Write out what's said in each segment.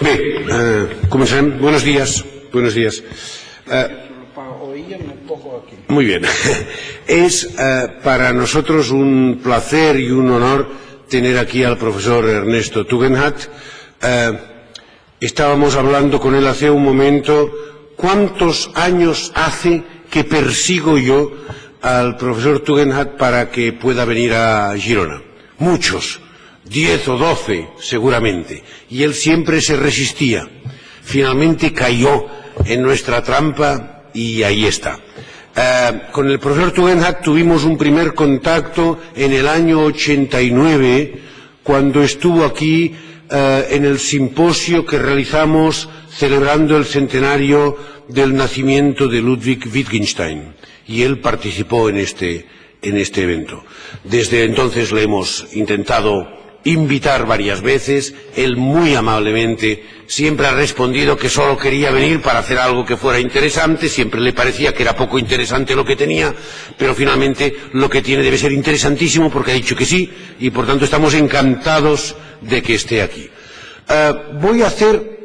Bé, comencem. Buenos días. Buenos días. Muy bien. Es para nosotros un placer y un honor tener aquí al profesor Ernesto Tugendhat. Estábamos hablando con él hace un momento. ¿Cuántos años hace que persigo yo al profesor Tugendhat para que pueda venir a Girona? Muchos. 10 o 12 seguramente, y él siempre se resistía. Finalmente cayó en nuestra trampa y ahí está. Con el profesor Tugendhat tuvimos un primer contacto en el año 89, cuando estuvo aquí en el simposio que realizamos celebrando el centenario del nacimiento de Ludwig Wittgenstein, y él participó en este evento. Desde entonces le hemos intentado invitar varias veces. Él muy amablemente siempre ha respondido que solo quería venir para hacer algo que fuera interesante. Siempre le parecía que era poco interesante lo que tenía, pero finalmente lo que tiene debe ser interesantísimo, porque ha dicho que sí, y por tanto estamos encantados de que esté aquí. Voy a hacer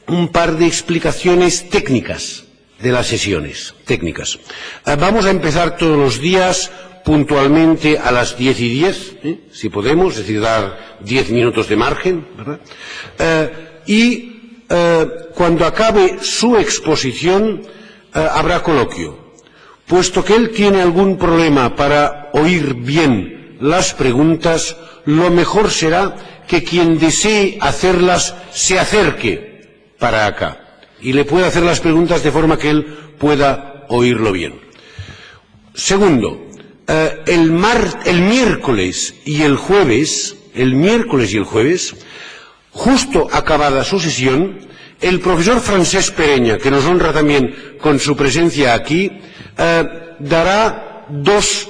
un par de explicaciones técnicas de las sesiones técnicas. Vamos a empezar todos los días puntualmente a las 10:10, si podemos, es decir, dar 10 minutos de margen, ¿verdad? Cuando acabe su exposición habrá coloquio. Puesto que él tiene algún problema para oír bien las preguntas, lo mejor será que quien desee hacerlas se acerque para acá y le pueda hacer las preguntas de forma que él pueda oírlo bien. Segundo, el miércoles y el jueves, justo acabada su sesión, el profesor Francesc Pereña, que nos honra también con su presencia aquí, dará dos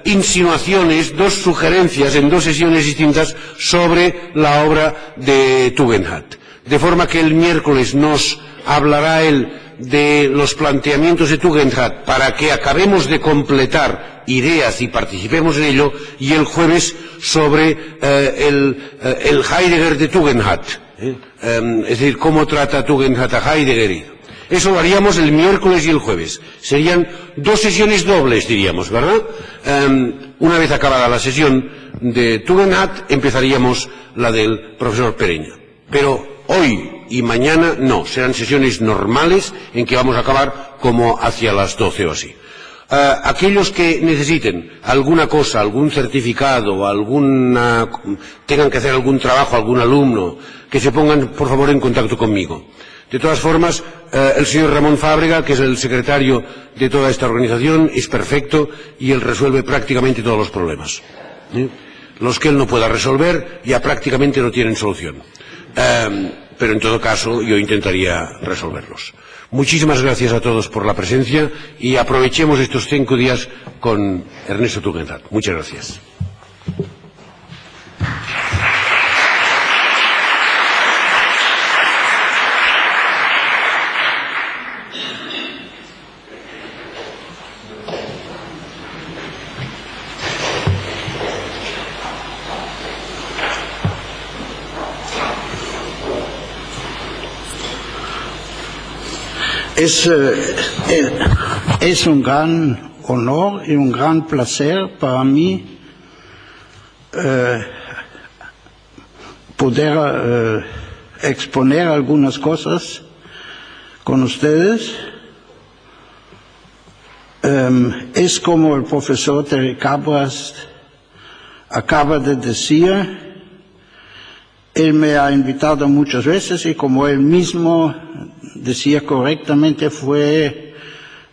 insinuaciones, dos sugerencias en dos sesiones distintas sobre la obra de Tugendhat. De forma que el miércoles nos hablará él de los planteamientos de Tugendhat para que acabemos de completar ideas y participemos en ello, y el jueves sobre el Heidegger de Tugendhat, es decir, cómo trata Tugendhat a Heidegger. Eso lo haríamos el miércoles y el jueves. Serían dos sesiones dobles, diríamos, ¿verdad? Una vez acabada la sesión de Tugendhat, empezaríamos la del profesor Pereña. Pero hoy y mañana no, serán sesiones normales en que vamos a acabar como hacia las 12 o así. Aquellos que necesiten alguna cosa, algún certificado, tengan que hacer algún trabajo, algún alumno, que se pongan por favor en contacto conmigo. De todas formas, el señor Ramón Fábrega, que es el secretario de toda esta organización, es perfecto y él resuelve prácticamente todos los problemas. Los que él no pueda resolver ya prácticamente no tienen solución. Pero en todo caso yo intentaría resolverlos. Muchísimas gracias a todos por la presencia y aprovechemos estos 5 días con Ernesto Tugendhat. Muchas gracias. Es un gran honor y un gran placer para mí poder exponer algunas cosas con ustedes. Es como el profesor Terry Cabras acaba de decir, él me ha invitado muchas veces y como él mismo decía correctamente,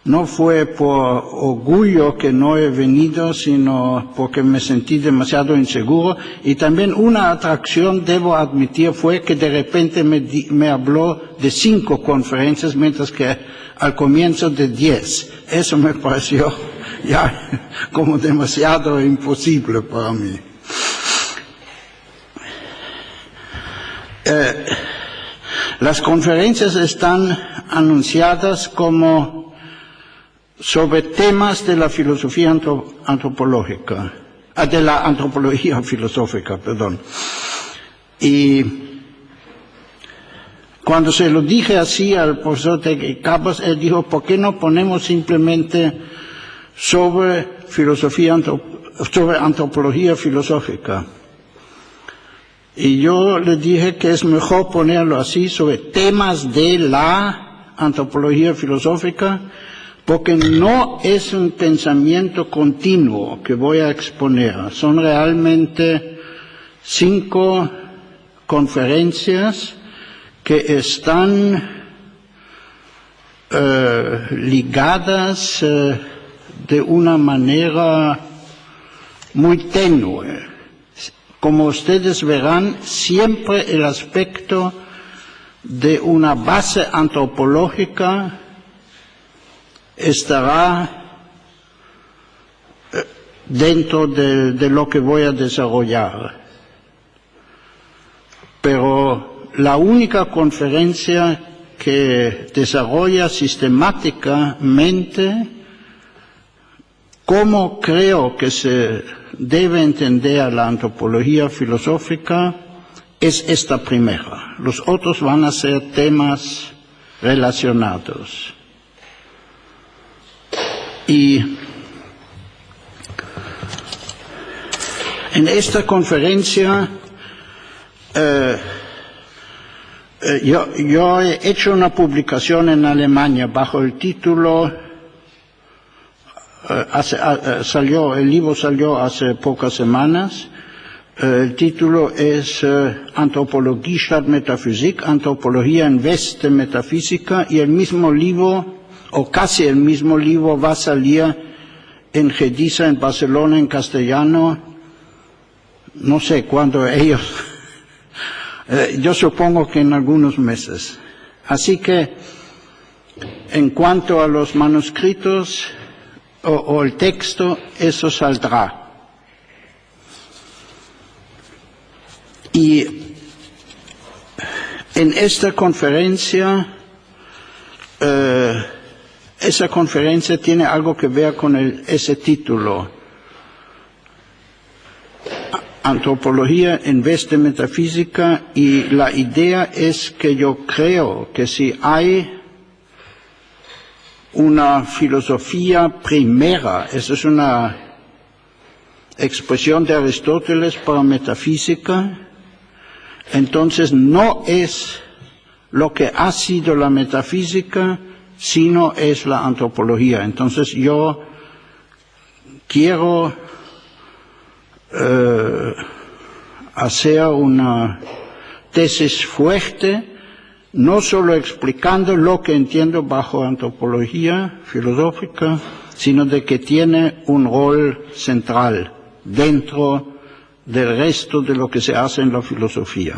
no fue por orgullo que no he venido, sino porque me sentí demasiado inseguro. Y también una atracción, debo admitir, fue que de repente me habló de 5 conferencias, mientras que al comienzo de 10. Eso me pareció ya como demasiado imposible para mí. Las conferencias están anunciadas como sobre temas de la filosofía antropológica, de la antropología filosófica, perdón. Y Cuando se lo dije así al profesor Cabas, él dijo, ¿por qué no ponemos simplemente sobre antropología filosófica? Y yo le dije que es mejor ponerlo así, sobre temas de la antropología filosófica, porque no es un pensamiento continuo que voy a exponer. Son realmente 5 conferencias que están ligadas de una manera muy tenue. Como ustedes verán, siempre el aspecto de una base antropológica estará dentro de lo que voy a desarrollar. Pero la única conferencia que desarrolla sistemáticamente cómo creo que se debe entender la antropología filosófica es esta primera. Los otros van a ser temas relacionados. Y en esta conferencia yo he hecho una publicación en Alemania bajo el título, el libro salió hace pocas semanas, el título es Anthropologie statt Metaphysik, Antropología en vez de Metafísica, y el mismo libro, o casi el mismo libro, va a salir en Gediza, en Barcelona, en castellano, no sé cuándo ellos... yo supongo que en algunos meses. Así que, en cuanto a los manuscritos o el texto, eso saldrá. Y en esta conferencia, esa conferencia tiene algo que ver con ese título. Antropología en vez de metafísica, y la idea es que yo creo que si hay una filosofía primera, esa es una expresión de Aristóteles para metafísica, entonces no es lo que ha sido la metafísica, sino es la antropología. Entonces yo quiero hacer una tesis fuerte, no solo explicando lo que entiendo bajo antropología filosófica, sino de que tiene un rol central dentro del resto de lo que se hace en la filosofía.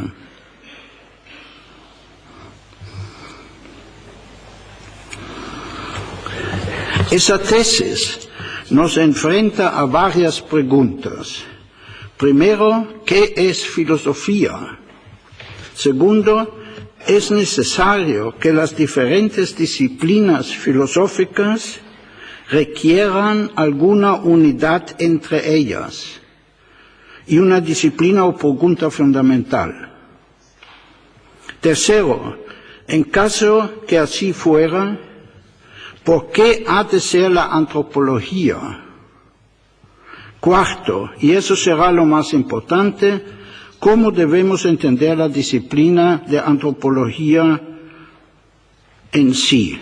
Esa tesis nos enfrenta a varias preguntas. Primero, ¿qué es filosofía? Segundo, es necesario que las diferentes disciplinas filosóficas requieran alguna unidad entre ellas y una disciplina o pregunta fundamental. Tercero, en caso que así fuera, ¿por qué ha de ser la antropología? Cuarto, y eso será lo más importante, ¿cómo debemos entender la disciplina de antropología en sí?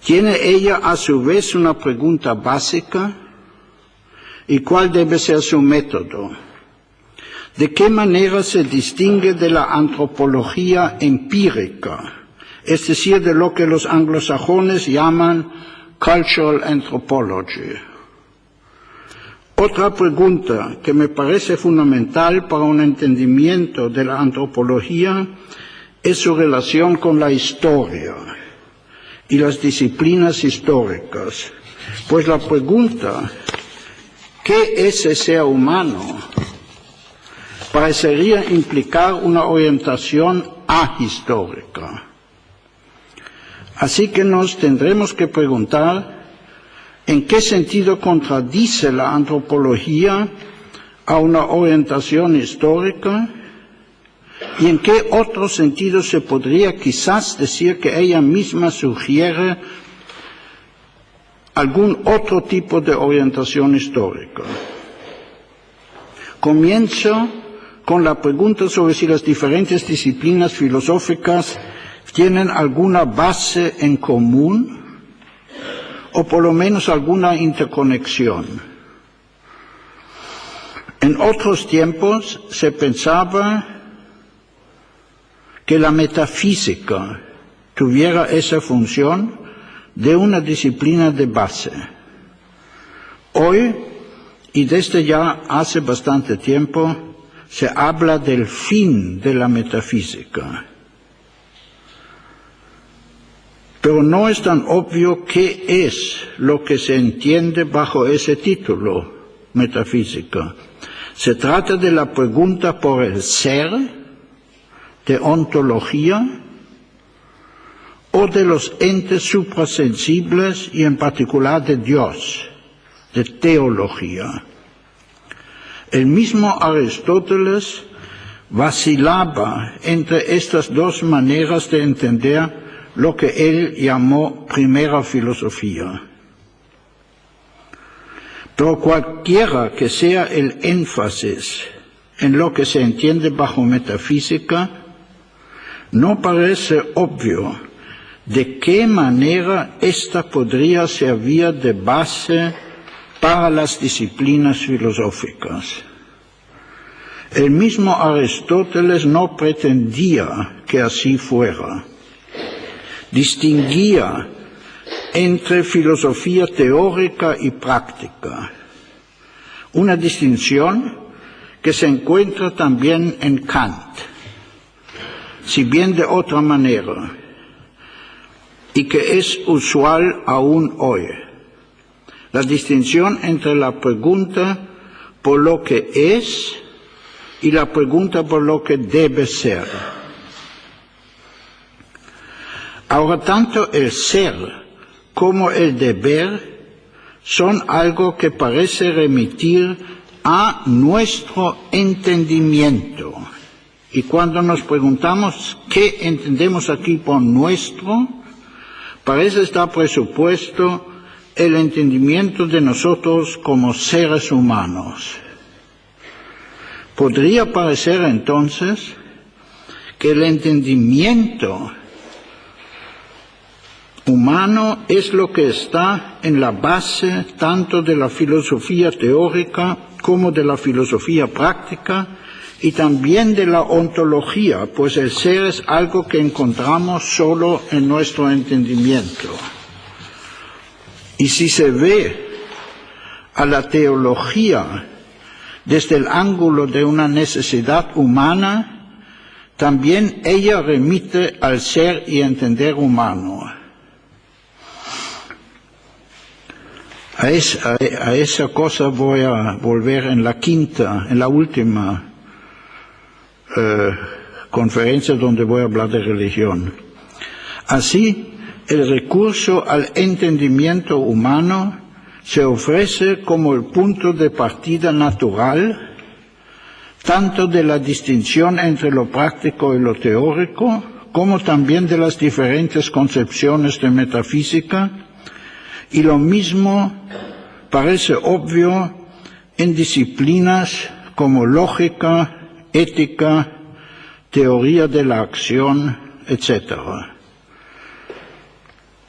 ¿Tiene ella a su vez una pregunta básica? ¿Y cuál debe ser su método? ¿De qué manera se distingue de la antropología empírica? Es decir, de lo que los anglosajones llaman cultural anthropology. Otra pregunta que me parece fundamental para un entendimiento de la antropología es su relación con la historia y las disciplinas históricas. Pues la pregunta, ¿qué es el ser humano?, parecería implicar una orientación ahistórica. Así que nos tendremos que preguntar en qué sentido contradice la antropología a una orientación histórica ¿Y en qué otro sentido se podría quizás decir que ella misma sugiere algún otro tipo de orientación histórica? Comienzo con la pregunta sobre si las diferentes disciplinas filosóficas tienen alguna base en común o por lo menos alguna interconexión. En otros tiempos se pensaba que la metafísica tuviera esa función de una disciplina de base. Hoy, y desde ya hace bastante tiempo, se habla del fin de la metafísica. Pero no es tan obvio qué es lo que se entiende bajo ese título, metafísica. Se trata de la pregunta por el ser, de ontología, o de los entes suprasensibles y en particular de Dios, de teología. El mismo Aristóteles vacilaba entre estas dos maneras de entender lo que él llamó primera filosofía. Pero cualquiera que sea el énfasis en lo que se entiende bajo metafísica, no parece obvio de qué manera ésta podría servir de base para las disciplinas filosóficas. El mismo Aristóteles no pretendía que así fuera. Distinguía entre filosofía teórica y práctica, una distinción que se encuentra también en Kant, si bien de otra manera, y que es usual aún hoy. La distinción entre la pregunta por lo que es y la pregunta por lo que debe ser. Ahora, tanto el ser como el deber son algo que parece remitir a nuestro entendimiento. Y cuando nos preguntamos qué entendemos aquí por nuestro, parece estar presupuesto el entendimiento de nosotros como seres humanos. Podría parecer entonces que el entendimiento humano es lo que está en la base tanto de la filosofía teórica como de la filosofía práctica y también de la ontología, pues el ser es algo que encontramos solo en nuestro entendimiento. Y si se ve a la teología desde el ángulo de una necesidad humana, también ella remite al ser y entender humano. A esa cosa voy a volver en la última conferencia donde voy a hablar de religión. Así, el recurso al entendimiento humano se ofrece como el punto de partida natural, tanto de la distinción entre lo práctico y lo teórico, como también de las diferentes concepciones de metafísica, y lo mismo parece obvio en disciplinas como lógica, ética, teoría de la acción, etc.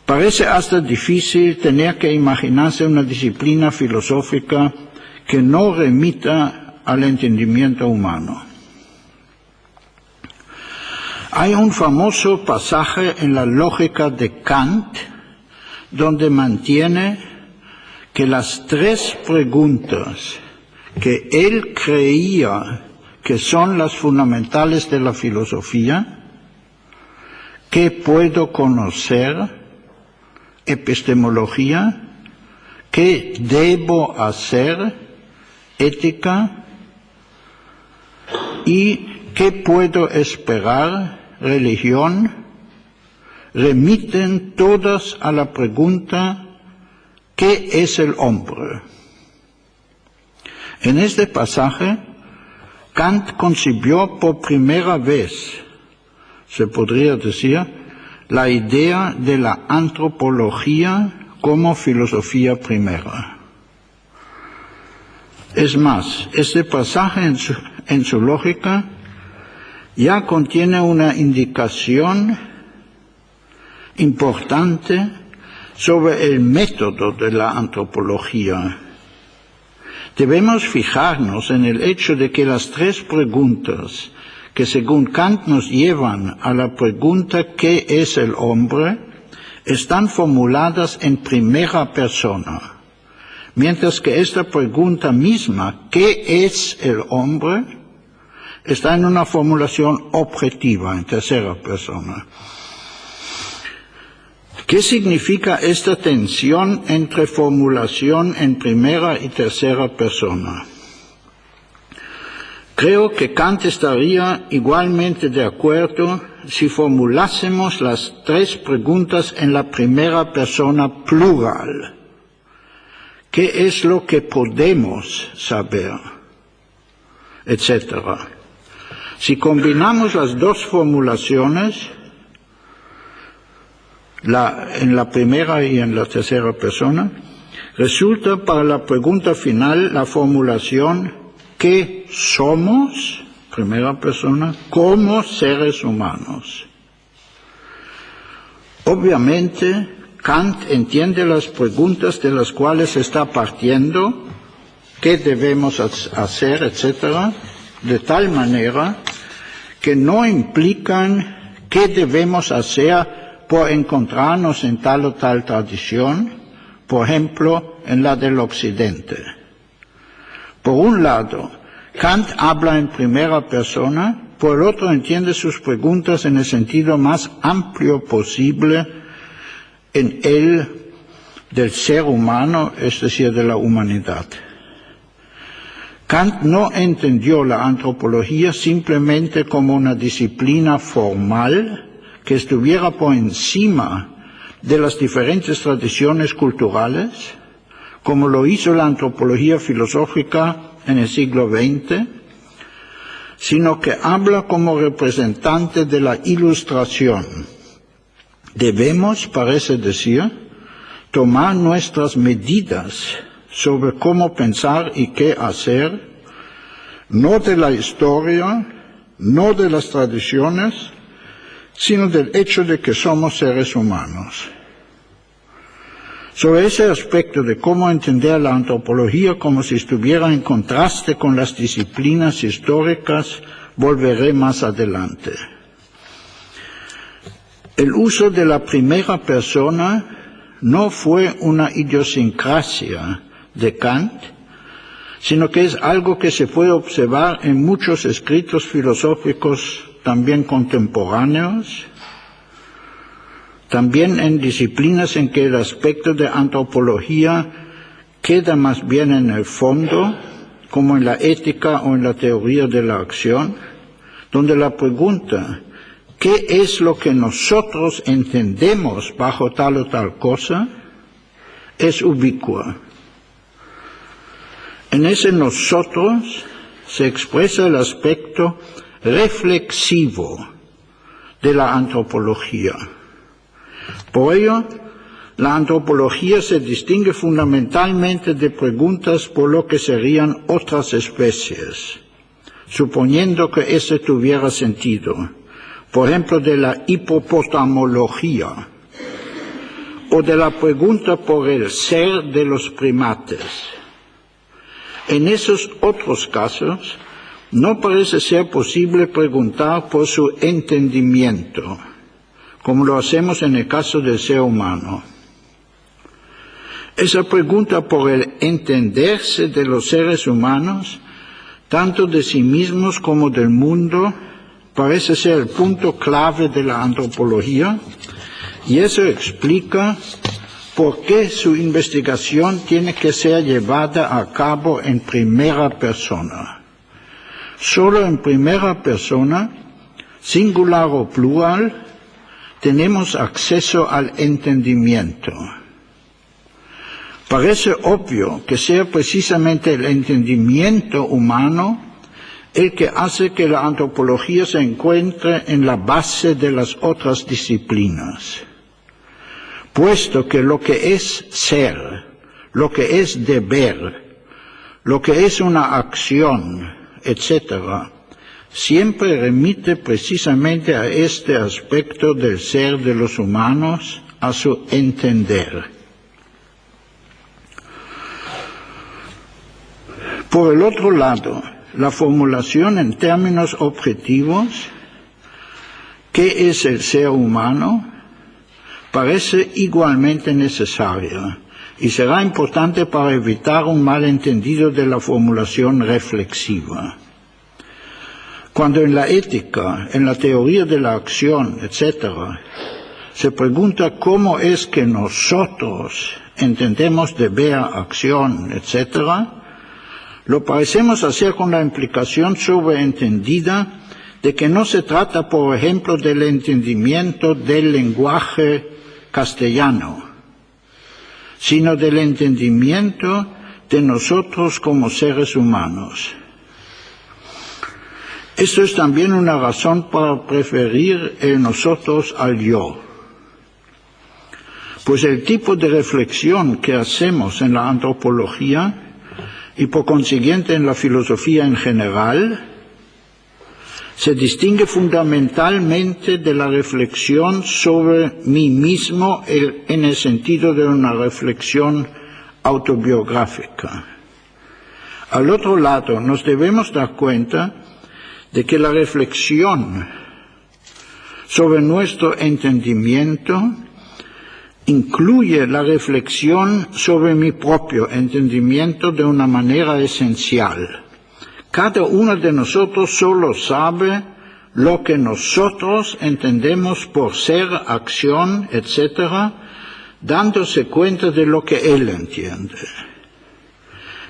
Parece hasta difícil tener que imaginarse una disciplina filosófica que no remita al entendimiento humano. Hay un famoso pasaje en la lógica de Kant donde mantiene que las tres preguntas que él creía que son las fundamentales de la filosofía, ¿qué puedo conocer? Epistemología, ¿qué debo hacer? Ética, y ¿qué puedo esperar? Religión, remiten todas a la pregunta ¿qué es el hombre? En este pasaje, Kant concibió por primera vez, se podría decir, la idea de la antropología como filosofía primera. Es más, este pasaje en su lógica ya contiene una indicación importante sobre el método de la antropología. Debemos fijarnos en el hecho de que las tres preguntas que según Kant nos llevan a la pregunta ¿qué es el hombre?, están formuladas en primera persona, mientras que esta pregunta misma, ¿qué es el hombre?, está en una formulación objetiva, en tercera persona. ¿Qué significa esta tensión entre formulación en primera y tercera persona? Creo que Kant estaría igualmente de acuerdo si formulásemos las tres preguntas en la primera persona plural. ¿Qué es lo que podemos saber? Etcétera. Si combinamos las dos formulaciones, en la primera y en la tercera persona, resulta para la pregunta final la formulación ¿qué somos? Primera persona, como seres humanos. Obviamente, Kant entiende las preguntas de las cuales está partiendo, qué debemos hacer, etc., de tal manera que no implican qué debemos hacer por encontrarnos en tal o tal tradición, por ejemplo, en la del Occidente. Por un lado, Kant habla en primera persona, por el otro entiende sus preguntas en el sentido más amplio posible en el del ser humano, es decir, de la humanidad. Kant no entendió la antropología simplemente como una disciplina formal que estuviera por encima de las diferentes tradiciones culturales, como lo hizo la antropología filosófica en el siglo XX, sino que habla como representante de la Ilustración. Debemos, parece decir, tomar nuestras medidas sobre cómo pensar y qué hacer, no de la historia, no de las tradiciones, sino del hecho de que somos seres humanos. Sobre ese aspecto de cómo entender la antropología como si estuviera en contraste con las disciplinas históricas, volveré más adelante. El uso de la primera persona no fue una idiosincrasia de Kant, sino que es algo que se puede observar en muchos escritos filosóficos también contemporáneos, también en disciplinas en que el aspecto de antropología queda más bien en el fondo, como en la ética o en la teoría de la acción, donde la pregunta ¿qué es lo que nosotros entendemos bajo tal o tal cosa? Es ubicua. En ese nosotros se expresa el aspecto reflexivo de la antropología. Por ello, la antropología se distingue fundamentalmente de preguntas por lo que serían otras especies, suponiendo que ese tuviera sentido, por ejemplo, de la hipopotamología, o de la pregunta por el ser de los primates. En esos otros casos, no parece ser posible preguntar por su entendimiento, como lo hacemos en el caso del ser humano. Esa pregunta por el entenderse de los seres humanos, tanto de sí mismos como del mundo, parece ser el punto clave de la antropología, y eso explica por qué su investigación tiene que ser llevada a cabo en primera persona. Solo en primera persona, singular o plural, tenemos acceso al entendimiento. Parece obvio que sea precisamente el entendimiento humano el que hace que la antropología se encuentre en la base de las otras disciplinas, puesto que lo que es ser, lo que es deber, lo que es una acción, etc., siempre remite precisamente a este aspecto del ser de los humanos, a su entender. Por el otro lado, la formulación en términos objetivos, ¿qué es el ser humano?, parece igualmente necesaria y será importante para evitar un malentendido de la formulación reflexiva. Cuando en la ética, en la teoría de la acción, etc., se pregunta cómo es que nosotros entendemos deber, acción, etc., lo parecemos hacer con la implicación sobreentendida de que no se trata, por ejemplo, del entendimiento del lenguaje castellano, sino del entendimiento de nosotros como seres humanos. Esto es también una razón para preferir el nosotros al yo, pues el tipo de reflexión que hacemos en la antropología y por consiguiente en la filosofía en general se distingue fundamentalmente de la reflexión sobre mí mismo en el sentido de una reflexión autobiográfica. Al otro lado, nos debemos dar cuenta de que la reflexión sobre nuestro entendimiento incluye la reflexión sobre mi propio entendimiento de una manera esencial. Cada uno de nosotros solo sabe lo que nosotros entendemos por ser, acción, etc., dándose cuenta de lo que él entiende.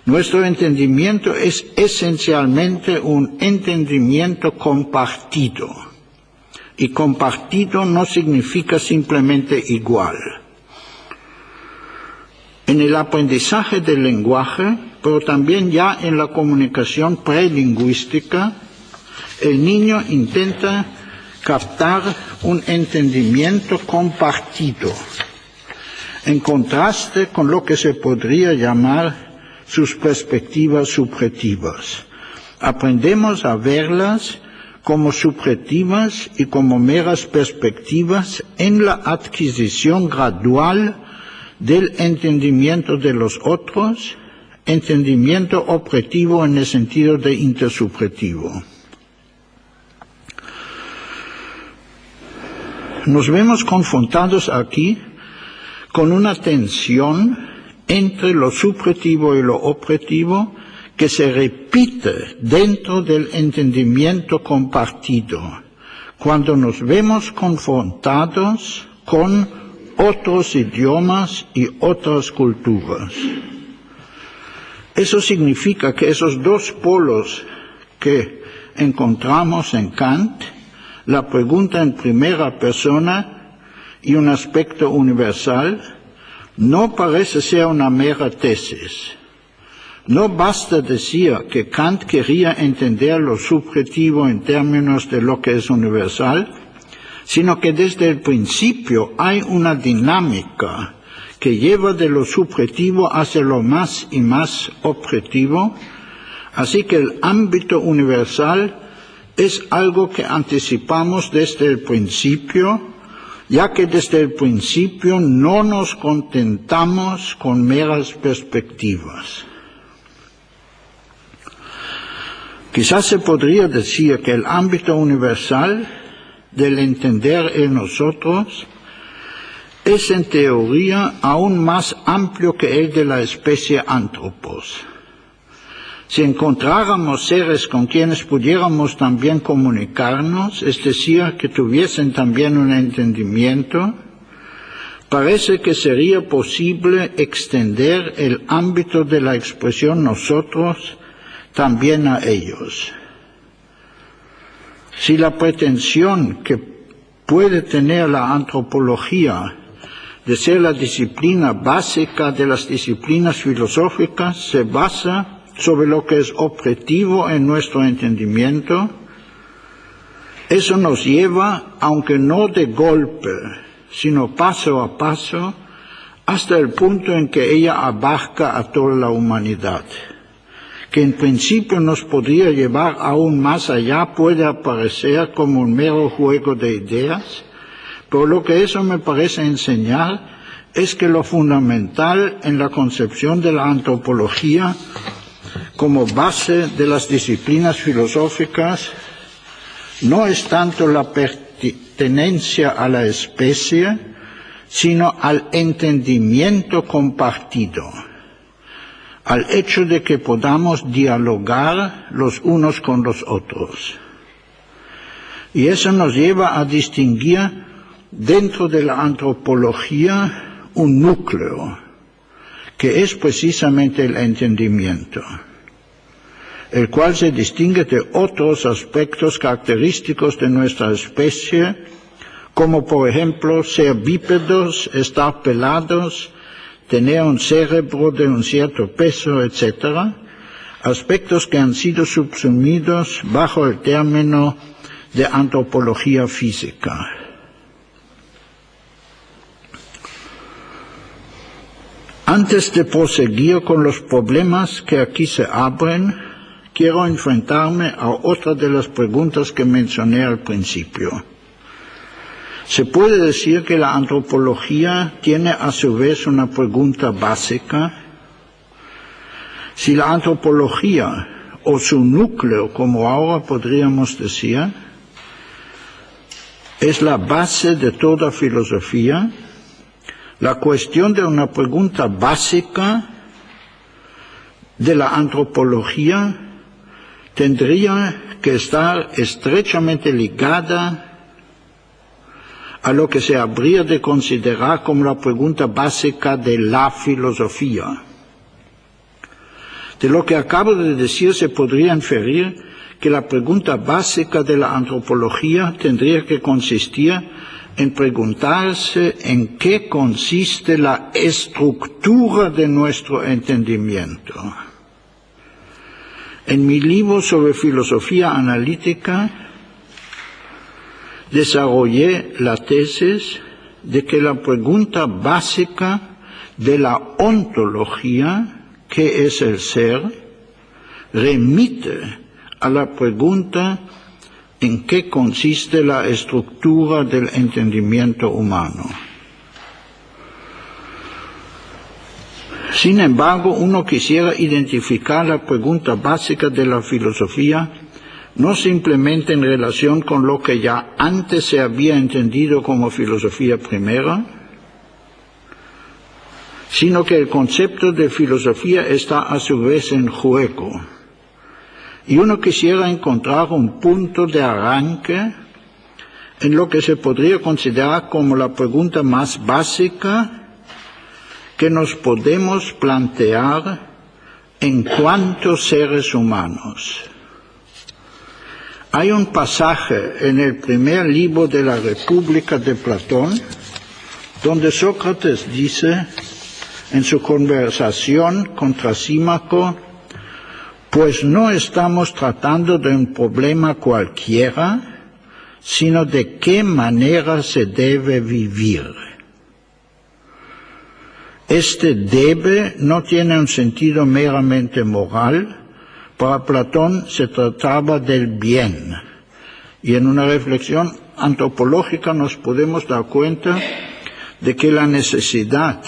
Nuestro entendimiento es esencialmente un entendimiento compartido, y compartido no significa simplemente igual. En el aprendizaje del lenguaje, pero también ya en la comunicación prelingüística, el niño intenta captar un entendimiento compartido, en contraste con lo que se podría llamar sus perspectivas subjetivas. Aprendemos a verlas como subjetivas y como meras perspectivas en la adquisición gradual del entendimiento de los otros, entendimiento objetivo en el sentido de intersubjetivo. Nos vemos confrontados aquí con una tensión entre lo subjetivo y lo objetivo que se repite dentro del entendimiento compartido, cuando nos vemos confrontados con otros idiomas y otras culturas. Eso significa que esos dos polos que encontramos en Kant, la pregunta en primera persona y un aspecto universal, no parece ser una mera tesis. No basta decir que Kant quería entender lo subjetivo en términos de lo que es universal, sino que desde el principio hay una dinámica que lleva de lo subjetivo hacia lo más y más objetivo, así que el ámbito universal es algo que anticipamos desde el principio, ya que desde el principio no nos contentamos con meras perspectivas. Quizás se podría decir que el ámbito universal del entender el nosotros es en teoría aún más amplio que el de la especie Anthropos. Si encontráramos seres con quienes pudiéramos también comunicarnos, es decir, que tuviesen también un entendimiento, parece que sería posible extender el ámbito de la expresión nosotros también a ellos. Si la pretensión que puede tener la antropología de ser la disciplina básica de las disciplinas filosóficas se basa sobre lo que es objetivo en nuestro entendimiento, eso nos lleva, aunque no de golpe, sino paso a paso, hasta el punto en que ella abarca a toda la humanidad, que en principio nos podría llevar aún más allá, puede aparecer como un mero juego de ideas, pero lo que eso me parece enseñar es que lo fundamental en la concepción de la antropología como base de las disciplinas filosóficas no es tanto la pertenencia a la especie, sino al entendimiento compartido, al hecho de que podamos dialogar los unos con los otros. Y eso nos lleva a distinguir dentro de la antropología un núcleo, que es precisamente el entendimiento, el cual se distingue de otros aspectos característicos de nuestra especie, como por ejemplo ser bípedos, estar pelados, tener un cerebro de un cierto peso, etc., aspectos que han sido subsumidos bajo el término de antropología física. Antes de proseguir con los problemas que aquí se abren, quiero enfrentarme a otra de las preguntas que mencioné al principio. Se puede decir que la antropología tiene a su vez una pregunta básica. Si la antropología, o su núcleo, como ahora podríamos decir, es la base de toda filosofía, la cuestión de una pregunta básica de la antropología tendría que estar estrechamente ligada a lo que se habría de considerar como la pregunta básica de la filosofía. De lo que acabo de decir se podría inferir que la pregunta básica de la antropología tendría que consistir en preguntarse en qué consiste la estructura de nuestro entendimiento. En mi libro sobre filosofía analítica desarrollé la tesis de que la pregunta básica de la ontología, ¿qué es el ser?, remite a la pregunta en qué consiste la estructura del entendimiento humano. Sin embargo, uno quisiera identificar la pregunta básica de la filosofía no simplemente en relación con lo que ya antes se había entendido como filosofía primera, sino que el concepto de filosofía está a su vez en juego. Y uno quisiera encontrar un punto de arranque en lo que se podría considerar como la pregunta más básica que nos podemos plantear en cuanto seres humanos. Hay un pasaje en el primer libro de la República de Platón, donde Sócrates dice en su conversación con Trasímaco: pues no estamos tratando de un problema cualquiera, sino de qué manera se debe vivir. Este debe no tiene un sentido meramente moral. Para Platón se trataba del bien. Y en una reflexión antropológica nos podemos dar cuenta de que la necesidad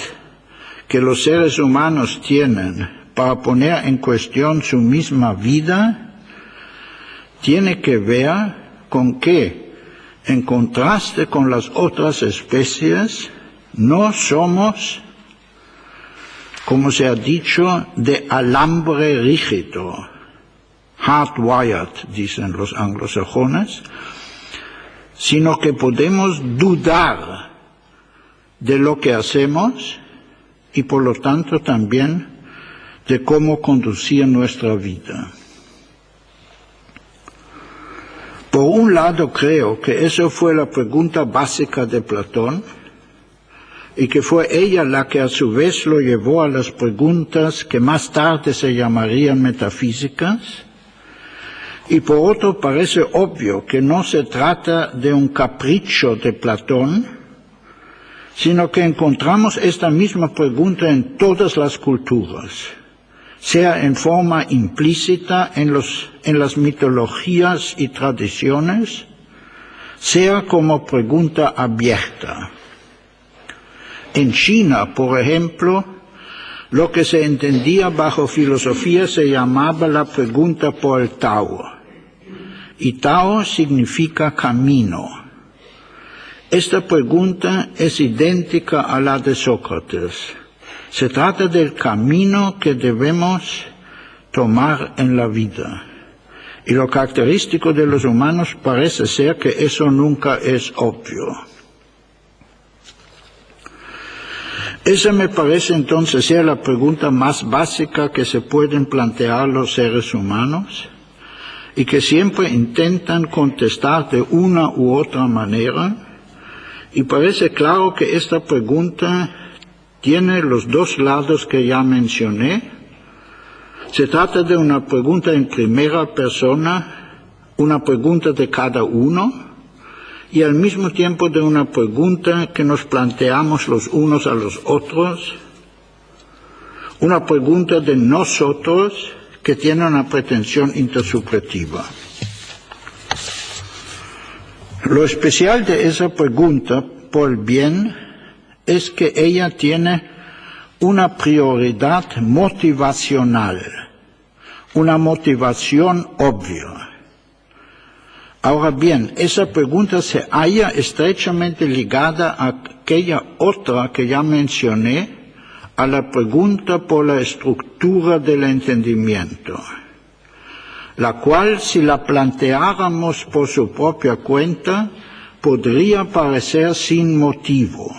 que los seres humanos tienen para poner en cuestión su misma vida, tiene que ver con que, en contraste con las otras especies, no somos, como se ha dicho, de alambre rígido, hardwired, dicen los anglosajones, sino que podemos dudar de lo que hacemos y por lo tanto también de cómo conducir nuestra vida. Por un lado creo que esa fue la pregunta básica de Platón, y que fue ella la que a su vez lo llevó a las preguntas que más tarde se llamarían metafísicas. Y por otro, parece obvio que no se trata de un capricho de Platón, sino que encontramos esta misma pregunta en todas las culturas, sea en forma implícita en las mitologías y tradiciones, sea como pregunta abierta. En China, por ejemplo, lo que se entendía bajo filosofía se llamaba la pregunta por el Tao, y Tao significa camino. Esta pregunta es idéntica a la de Sócrates. Se trata del camino que debemos tomar en la vida. Y lo característico de los humanos parece ser que eso nunca es obvio. Esa me parece entonces ser la pregunta más básica que se pueden plantear los seres humanos y que siempre intentan contestar de una u otra manera. Y parece claro que esta pregunta tiene los dos lados que ya mencioné. Se trata de una pregunta en primera persona, una pregunta de cada uno, y al mismo tiempo de una pregunta que nos planteamos los unos a los otros, una pregunta de nosotros que tiene una pretensión intersubjetiva. Lo especial de esa pregunta, por el bien, es que ella tiene una prioridad motivacional, una motivación obvia. Ahora bien, esa pregunta se halla estrechamente ligada a aquella otra que ya mencioné, a la pregunta por la estructura del entendimiento, la cual, si la planteáramos por su propia cuenta, podría parecer sin motivo,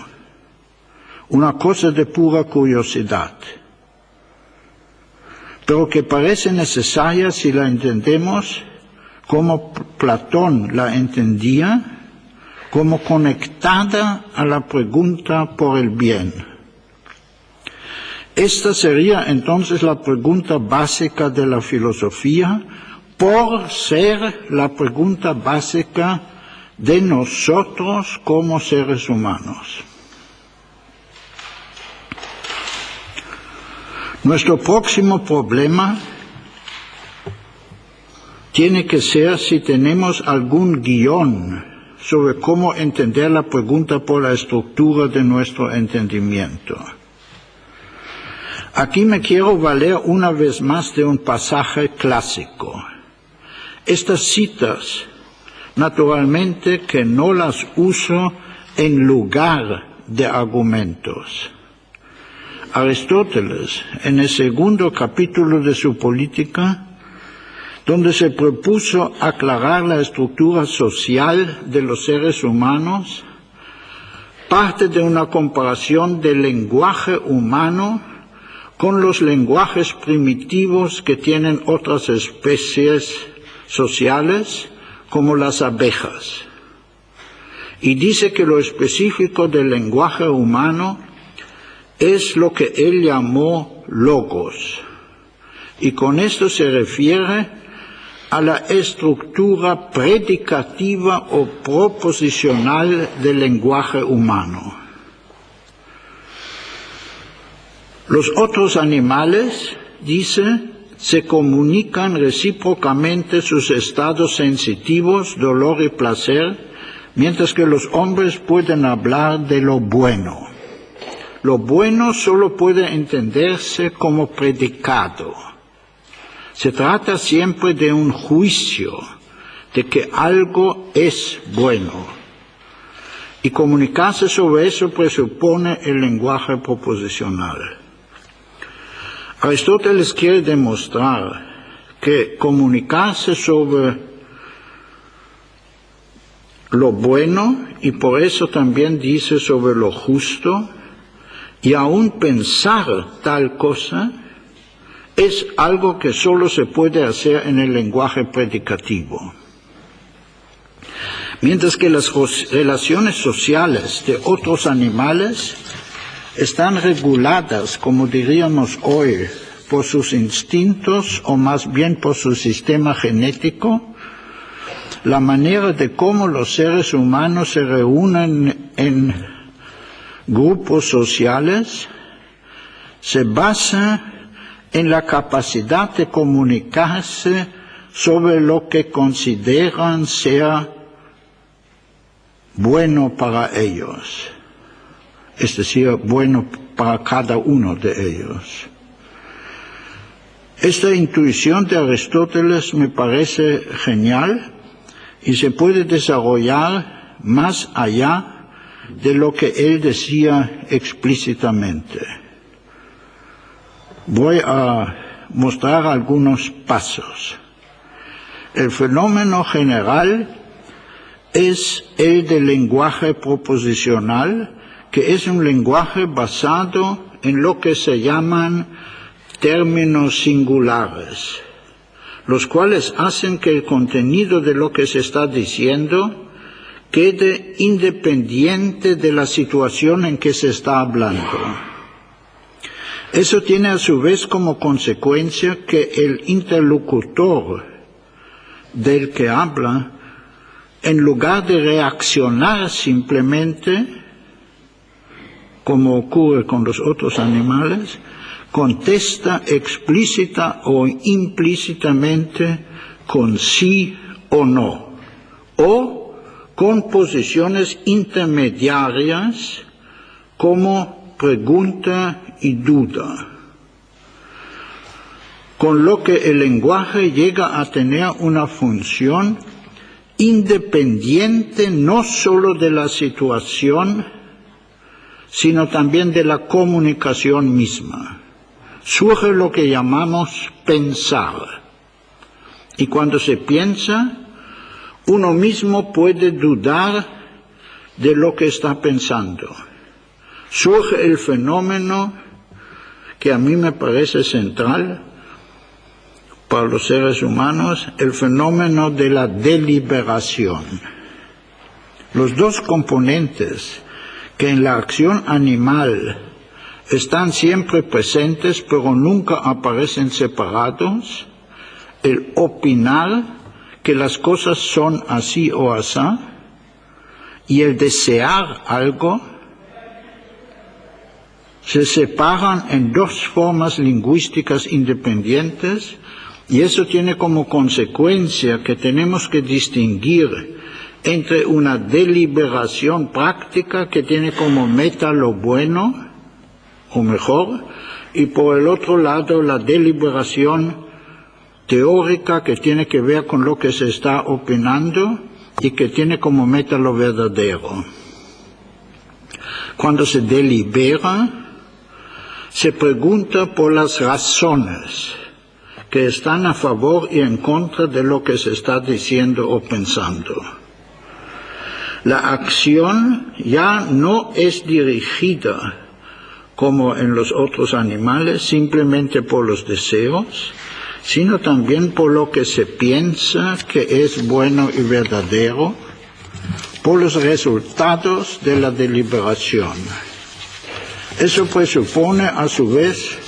una cosa de pura curiosidad, pero que parece necesaria si la entendemos como Platón la entendía, como conectada a la pregunta por el bien. Esta sería entonces la pregunta básica de la filosofía, por ser la pregunta básica de nosotros como seres humanos. Nuestro próximo problema tiene que ser si tenemos algún guión sobre cómo entender la pregunta por la estructura de nuestro entendimiento. Aquí me quiero valer una vez más de un pasaje clásico. Estas citas, naturalmente que no las uso en lugar de argumentos. Aristóteles, en el segundo capítulo de su Política, donde se propuso aclarar la estructura social de los seres humanos, parte de una comparación del lenguaje humano con los lenguajes primitivos que tienen otras especies sociales, como las abejas. Y dice que lo específico del lenguaje humano es lo que él llamó logos. Y con esto se refiere a la estructura predicativa o proposicional del lenguaje humano. Los otros animales, dice, se comunican recíprocamente sus estados sensitivos, dolor y placer, mientras que los hombres pueden hablar de lo bueno. Lo bueno solo puede entenderse como predicado. Se trata siempre de un juicio, de que algo es bueno. Y comunicarse sobre eso presupone el lenguaje proposicional. Aristóteles quiere demostrar que comunicarse sobre lo bueno, y por eso también dice sobre lo justo, y aún pensar tal cosa, es algo que solo se puede hacer en el lenguaje predicativo. Mientras que las relaciones sociales de otros animales están reguladas, como diríamos hoy, por sus instintos o más bien por su sistema genético, la manera de cómo los seres humanos se reúnen en grupos sociales se basa en la capacidad de comunicarse sobre lo que consideran ser bueno para ellos, es decir, bueno para cada uno de ellos. Esta intuición de Aristóteles me parece genial y se puede desarrollar más allá de lo que él decía explícitamente. Voy a mostrar algunos pasos. El fenómeno general es el del lenguaje proposicional, que es un lenguaje basado en lo que se llaman términos singulares, los cuales hacen que el contenido de lo que se está diciendo quede independiente de la situación en que se está hablando. Eso tiene a su vez como consecuencia que el interlocutor del que habla, en lugar de reaccionar simplemente, como ocurre con los otros animales, contesta explícita o implícitamente con sí o no, o con posiciones intermediarias como pregunta y duda, con lo que el lenguaje llega a tener una función independiente no solo de la situación, sino también de la comunicación misma. Surge lo que llamamos pensar. Y cuando se piensa, uno mismo puede dudar de lo que está pensando. Surge el fenómeno que a mí me parece central para los seres humanos, el fenómeno de la deliberación. Los dos componentes que en la acción animal están siempre presentes pero nunca aparecen separados, el opinar que las cosas son así o asá y el desear algo, se separan en dos formas lingüísticas independientes, y eso tiene como consecuencia que tenemos que distinguir entre una deliberación práctica que tiene como meta lo bueno o mejor, y por el otro lado la deliberación teórica que tiene que ver con lo que se está opinando y que tiene como meta lo verdadero. Cuando se delibera, se pregunta por las razones que están a favor y en contra de lo que se está diciendo o pensando. La acción ya no es dirigida, como en los otros animales, simplemente por los deseos, sino también por lo que se piensa que es bueno y verdadero, por los resultados de la deliberación. Eso presupone a su vez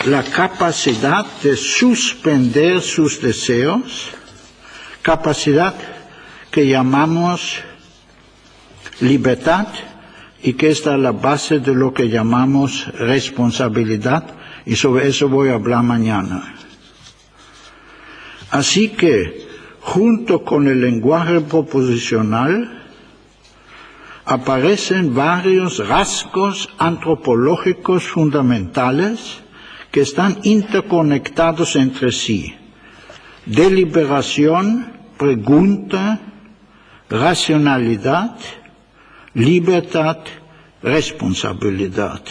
la capacidad de suspender sus deseos, capacidad que llamamos libertad y que está a la base de lo que llamamos responsabilidad, y sobre eso voy a hablar mañana. Así que, junto con el lenguaje proposicional, aparecen varios rasgos antropológicos fundamentales que están interconectados entre sí: deliberación, pregunta, racionalidad, libertad, responsabilidad.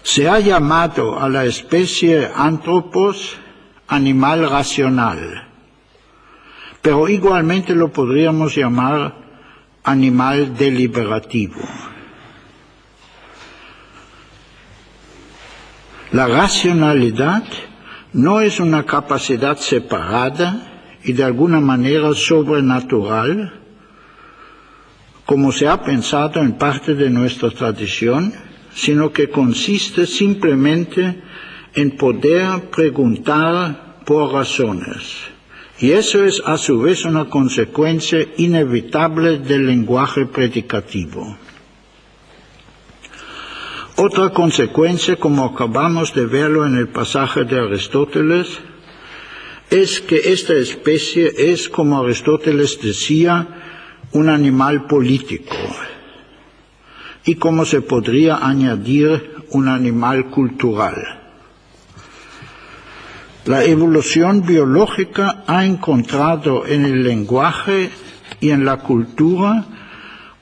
Se ha llamado a la especie Anthropos animal racional, pero igualmente lo podríamos llamar animal deliberativo. La racionalidad no es una capacidad separada y de alguna manera sobrenatural, como se ha pensado en parte de nuestra tradición, sino que consiste simplemente en poder preguntar por razones. Y eso es a su vez una consecuencia inevitable del lenguaje predicativo. Otra consecuencia, como acabamos de verlo en el pasaje de Aristóteles, es que esta especie es, como Aristóteles decía, un animal político, y como se podría añadir, un animal cultural. La evolución biológica ha encontrado en el lenguaje y en la cultura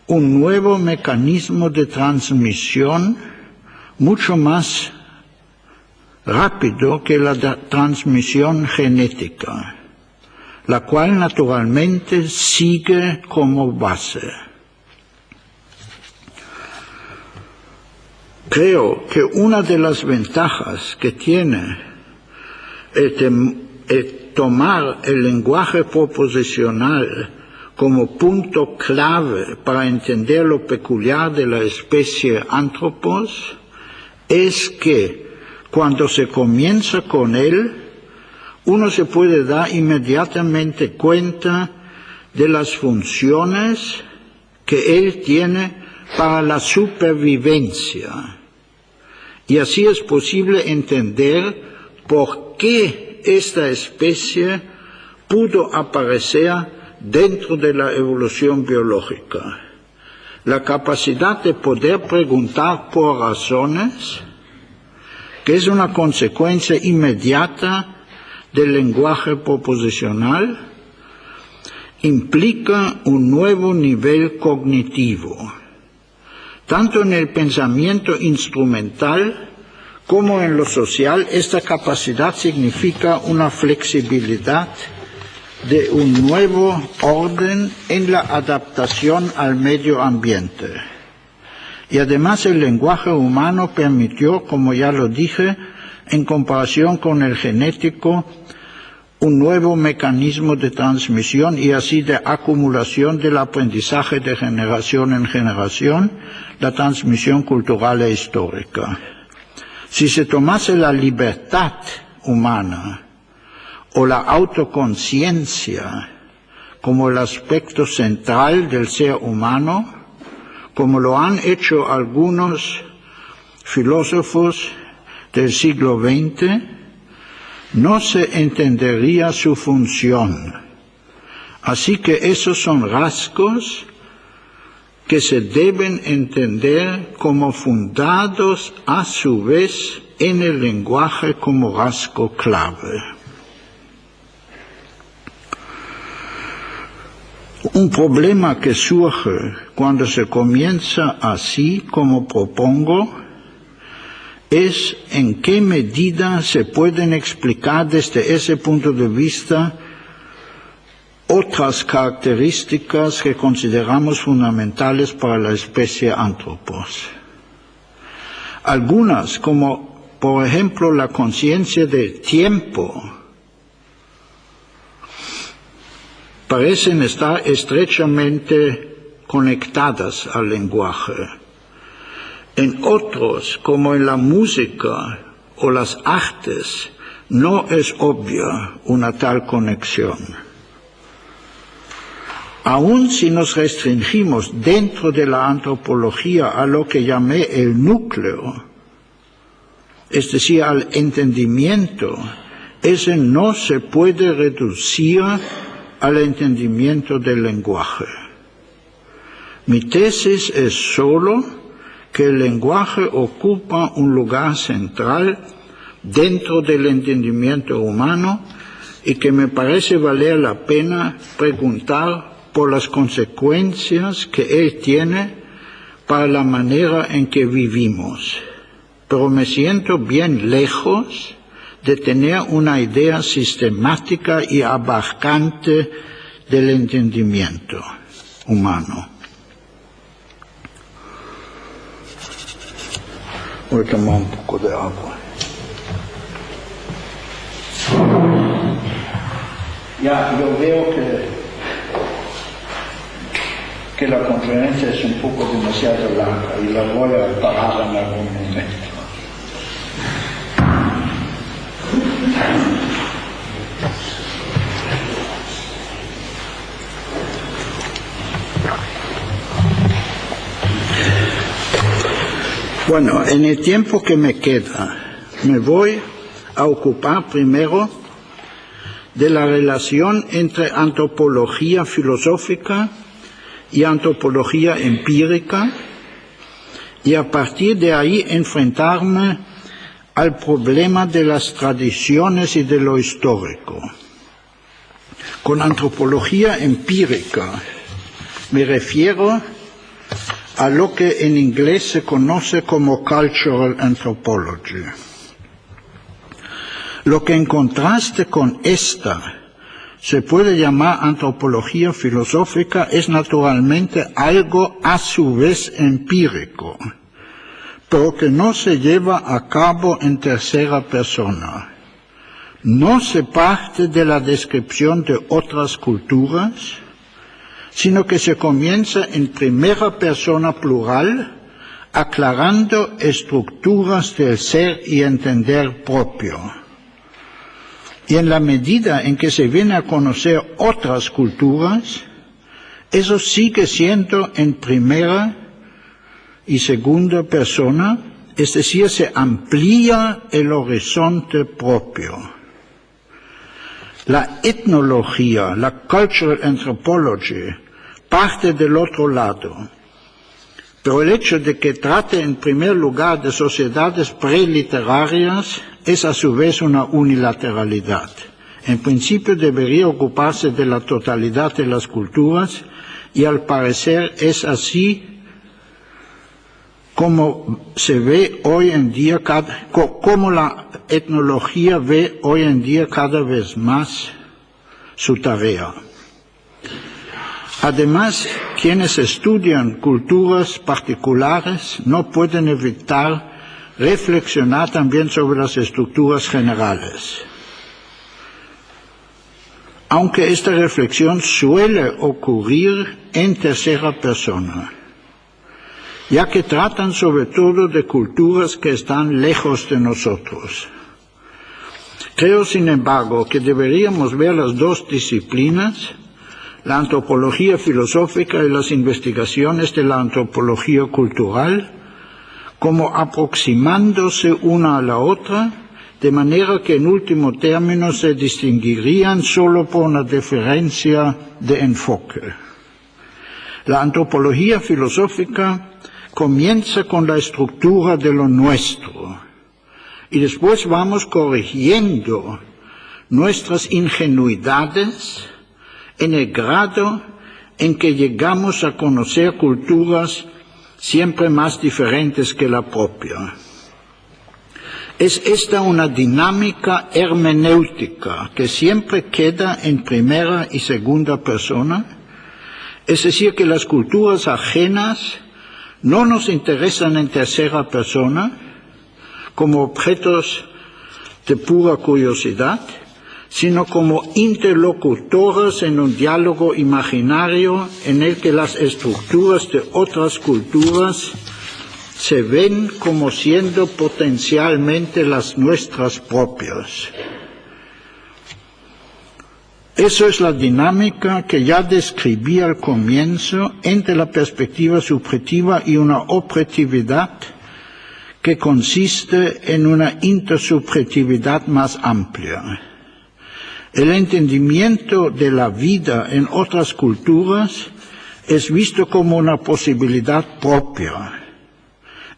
un nuevo mecanismo de transmisión mucho más rápido que la transmisión genética, la cual naturalmente sigue como base. Creo que una de las ventajas que tiene el tomar el lenguaje proposicional como punto clave para entender lo peculiar de la especie Anthropos es que cuando se comienza con él, uno se puede dar inmediatamente cuenta de las funciones que él tiene para la supervivencia. Y así es posible entender por qué esta especie pudo aparecer dentro de la evolución biológica. La capacidad de poder preguntar por razones, que es una consecuencia inmediata del lenguaje proposicional, implica un nuevo nivel cognitivo. Tanto en el pensamiento instrumental como en lo social, esta capacidad significa una flexibilidad de un nuevo orden en la adaptación al medio ambiente. Y además el lenguaje humano permitió, como ya lo dije, en comparación con el genético, un nuevo mecanismo de transmisión y así de acumulación del aprendizaje de generación en generación, la transmisión cultural e histórica. Si se tomase la libertad humana o la autoconciencia como el aspecto central del ser humano, como lo han hecho algunos filósofos del siglo XX, no se entendería su función. Así que esos son rasgos que se deben entender como fundados a su vez en el lenguaje como rasgo clave. Un problema que surge cuando se comienza así, como propongo, es en qué medida se pueden explicar desde ese punto de vista otras características que consideramos fundamentales para la especie Anthropos. Algunas, como por ejemplo la conciencia del tiempo, parecen estar estrechamente conectadas al lenguaje. En otros, como en la música o las artes, no es obvia una tal conexión. Aun si nos restringimos dentro de la antropología a lo que llamé el núcleo, es decir, al entendimiento, ese no se puede reducir al entendimiento del lenguaje. Mi tesis es solo que el lenguaje ocupa un lugar central dentro del entendimiento humano y que me parece valer la pena preguntar por las consecuencias que él tiene para la manera en que vivimos. Pero me siento bien lejos de tener una idea sistemática y abarcante del entendimiento humano. Voy a tomar un poco de agua. Ya, yo veo que que la conferencia es un poco demasiado larga y la voy a parar en algún momento. Bueno, en el tiempo que me queda, me voy a ocupar primero de la relación entre antropología filosófica y antropología empírica, y a partir de ahí enfrentarme al problema de las tradiciones y de lo histórico. Con antropología empírica me refiero a lo que en inglés se conoce como cultural anthropology. Lo que en contraste con esta se puede llamar antropología filosófica es naturalmente algo a su vez empírico, pero que no se lleva a cabo en tercera persona. No se parte de la descripción de otras culturas, sino que se comienza en primera persona plural, aclarando estructuras del ser y entender propio. Y en la medida en que se viene a conocer otras culturas, eso sigue siendo en primera y segunda persona, es decir, se amplía el horizonte propio. La etnología, la cultural anthropology, parte del otro lado, pero el hecho de que trate en primer lugar de sociedades preliterarias es a su vez una unilateralidad. En principio debería ocuparse de la totalidad de las culturas y al parecer es así como se ve hoy en día, como la etnología ve hoy en día cada vez más su tarea. Además, quienes estudian culturas particulares no pueden evitar reflexionar también sobre las estructuras generales. Aunque esta reflexión suele ocurrir en tercera persona, ya que tratan sobre todo de culturas que están lejos de nosotros. Creo, sin embargo, que deberíamos ver las dos disciplinas, la antropología filosófica y las investigaciones de la antropología cultural, como aproximándose una a la otra, de manera que en último término se distinguirían solo por una diferencia de enfoque. La antropología filosófica comienza con la estructura de lo nuestro y después vamos corrigiendo nuestras ingenuidades en el grado en que llegamos a conocer culturas siempre más diferentes que la propia. Es esta una dinámica hermenéutica que siempre queda en primera y segunda persona, es decir, que las culturas ajenas no nos interesan en tercera persona como objetos de pura curiosidad, sino como interlocutoras en un diálogo imaginario en el que las estructuras de otras culturas se ven como siendo potencialmente las nuestras propias. Eso es la dinámica que ya describí al comienzo entre la perspectiva subjetiva y una objetividad que consiste en una intersubjetividad más amplia. El entendimiento de la vida en otras culturas es visto como una posibilidad propia.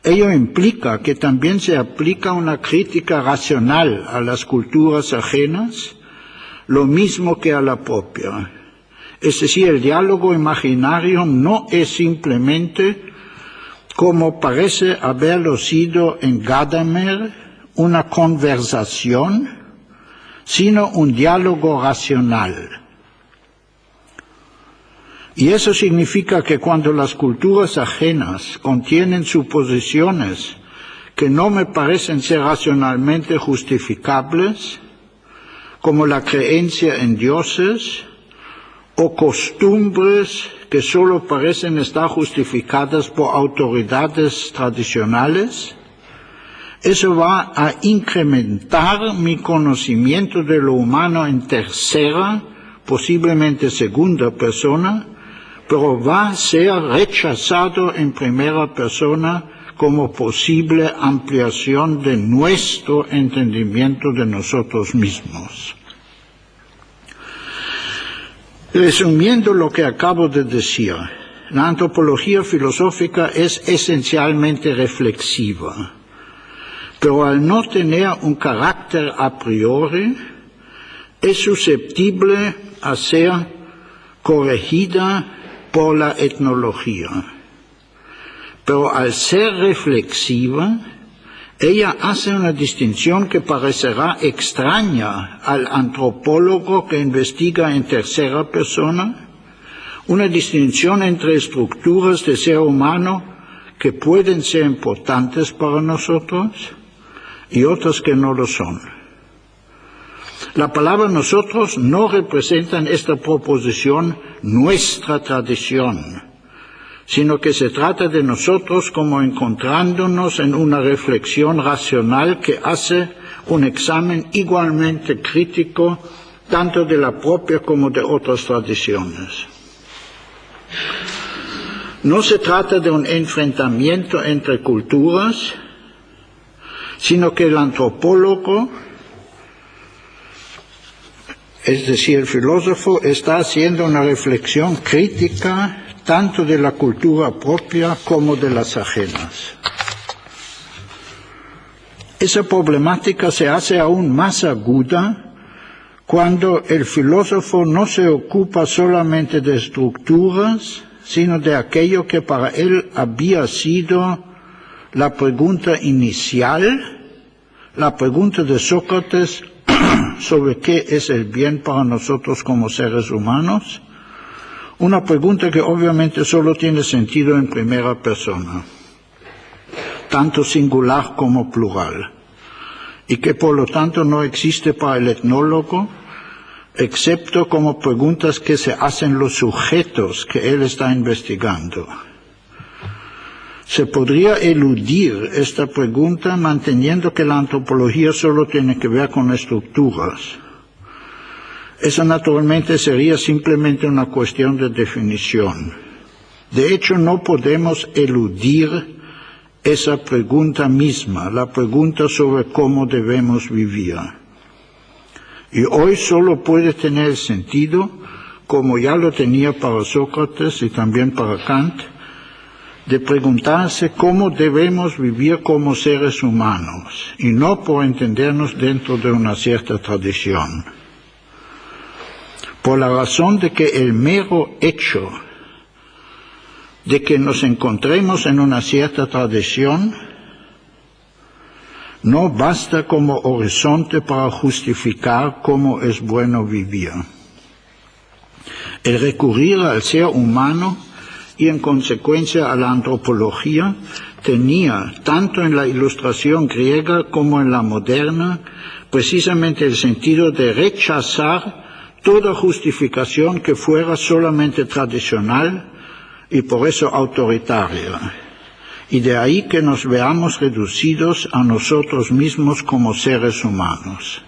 Ello implica que también se aplica una crítica racional a las culturas ajenas, lo mismo que a la propia. Es decir, el diálogo imaginario no es simplemente, como parece haberlo sido en Gadamer, una conversación, sino un diálogo racional. Y eso significa que cuando las culturas ajenas contienen suposiciones que no me parecen ser racionalmente justificables, como la creencia en dioses, o costumbres que solo parecen estar justificadas por autoridades tradicionales, eso va a incrementar mi conocimiento de lo humano en tercera, posiblemente segunda persona, pero va a ser rechazado en primera persona como posible ampliación de nuestro entendimiento de nosotros mismos. Resumiendo lo que acabo de decir, la antropología filosófica es esencialmente reflexiva, pero al no tener un carácter a priori, es susceptible a ser corregida por la etnología. Pero al ser reflexiva, ella hace una distinción que parecerá extraña al antropólogo que investiga en tercera persona, una distinción entre estructuras de ser humano que pueden ser importantes para nosotros y otras que no lo son. La palabra nosotros no representa en esta proposición nuestra tradición, sino que se trata de nosotros como encontrándonos en una reflexión racional que hace un examen igualmente crítico tanto de la propia como de otras tradiciones. No se trata de un enfrentamiento entre culturas, sino que el antropólogo, es decir, el filósofo, está haciendo una reflexión crítica tanto de la cultura propia como de las ajenas. Esa problemática se hace aún más aguda cuando el filósofo no se ocupa solamente de estructuras, sino de aquello que para él había sido la pregunta inicial, la pregunta de Sócrates sobre qué es el bien para nosotros como seres humanos, una pregunta que obviamente solo tiene sentido en primera persona, tanto singular como plural, y que por lo tanto no existe para el etnólogo, excepto como preguntas que se hacen los sujetos que él está investigando. Se podría eludir esta pregunta manteniendo que la antropología solo tiene que ver con estructuras. Eso naturalmente sería simplemente una cuestión de definición. De hecho, no podemos eludir esa pregunta misma, la pregunta sobre cómo debemos vivir. Y hoy solo puede tener sentido, como ya lo tenía para Sócrates y también para Kant, de preguntarse cómo debemos vivir como seres humanos, y no por entendernos dentro de una cierta tradición. Por la razón de que el mero hecho de que nos encontremos en una cierta tradición no basta como horizonte para justificar cómo es bueno vivir. El recurrir al ser humano y en consecuencia a la antropología tenía, tanto en la ilustración griega como en la moderna, precisamente el sentido de rechazar toda justificación que fuera solamente tradicional y por eso autoritaria. Y de ahí que nos veamos reducidos a nosotros mismos como seres humanos.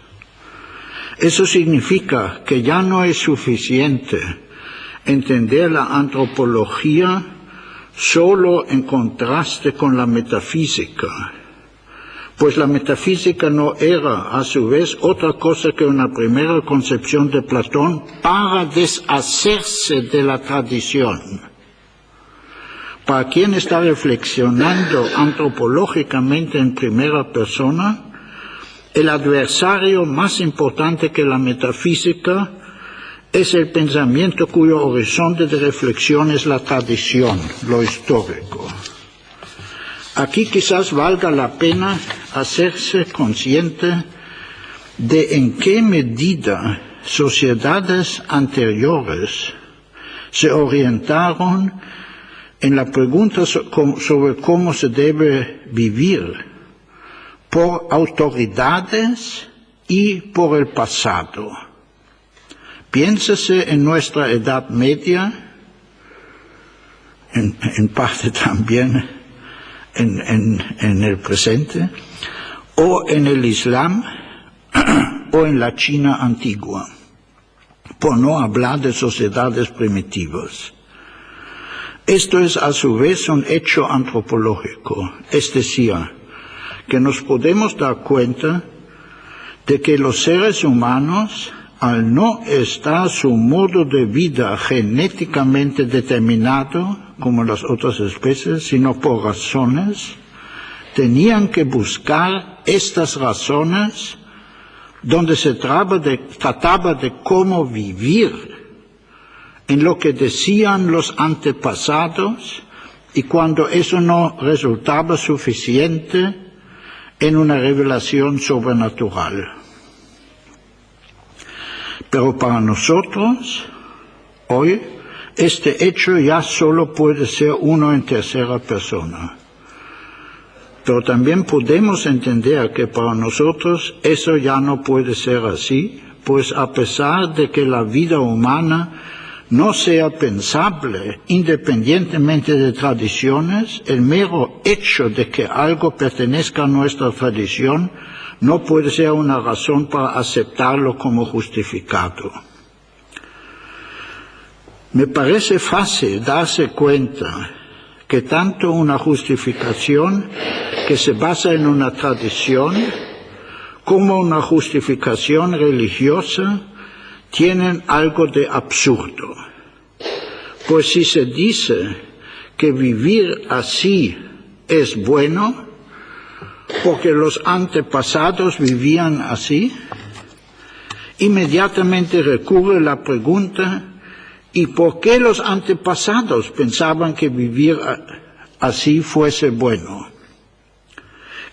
Eso significa que ya no es suficiente entender la antropología solo en contraste con la metafísica, pues la metafísica no era, a su vez, otra cosa que una primera concepción de Platón para deshacerse de la tradición. Para quien está reflexionando antropológicamente en primera persona, el adversario más importante que la metafísica es el pensamiento cuyo horizonte de reflexión es la tradición, lo histórico. Aquí quizás valga la pena hacerse consciente de en qué medida sociedades anteriores se orientaron en la pregunta sobre cómo se debe vivir por autoridades y por el pasado. Piénsese en nuestra Edad Media, en parte también en el presente, o en el Islam, o en la China antigua, por no hablar de sociedades primitivas. Esto es a su vez un hecho antropológico, es decir, que nos podemos dar cuenta de que los seres humanos, al no estar su modo de vida genéticamente determinado, como las otras especies, sino por razones, tenían que buscar estas razones donde se trataba de cómo vivir, en lo que decían los antepasados, y cuando eso no resultaba suficiente, en una revelación sobrenatural. Pero para nosotros, hoy, este hecho ya solo puede ser uno en tercera persona. Pero también podemos entender que para nosotros eso ya no puede ser así, pues a pesar de que la vida humana no sea pensable independientemente de tradiciones, el mero hecho de que algo pertenezca a nuestra tradición no puede ser una razón para aceptarlo como justificado. Me parece fácil darse cuenta que tanto una justificación que se basa en una tradición como una justificación religiosa tienen algo de absurdo. Pues si se dice que vivir así es bueno, porque los antepasados vivían así, inmediatamente recurre la pregunta, ¿y por qué los antepasados pensaban que vivir así fuese bueno?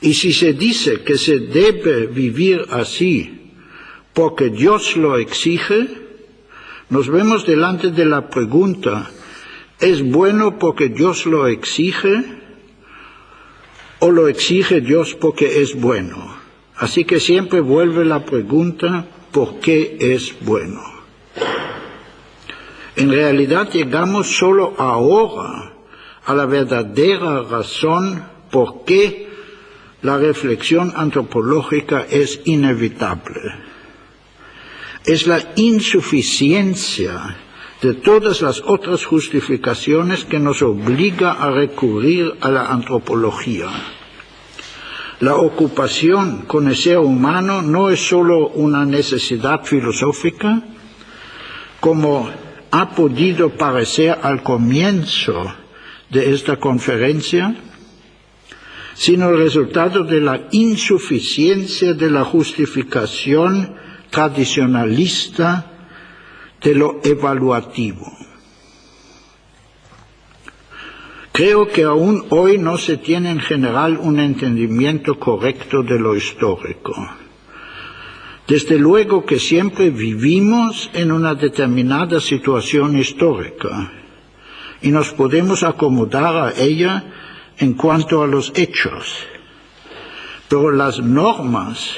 Y si se dice que se debe vivir así porque Dios lo exige, nos vemos delante de la pregunta, ¿es bueno porque Dios lo exige o lo exige Dios porque es bueno? Así que siempre vuelve la pregunta, ¿por qué es bueno? En realidad llegamos solo ahora a la verdadera razón por qué la reflexión antropológica es inevitable. Es la insuficiencia de todas las otras justificaciones que nos obliga a recurrir a la antropología. La ocupación con el ser humano no es solo una necesidad filosófica, como ha podido parecer al comienzo de esta conferencia, sino el resultado de la insuficiencia de la justificación tradicionalista de lo evaluativo. Creo que aún hoy no se tiene en general un entendimiento correcto de lo histórico. Desde luego que siempre vivimos en una determinada situación histórica y nos podemos acomodar a ella en cuanto a los hechos, pero las normas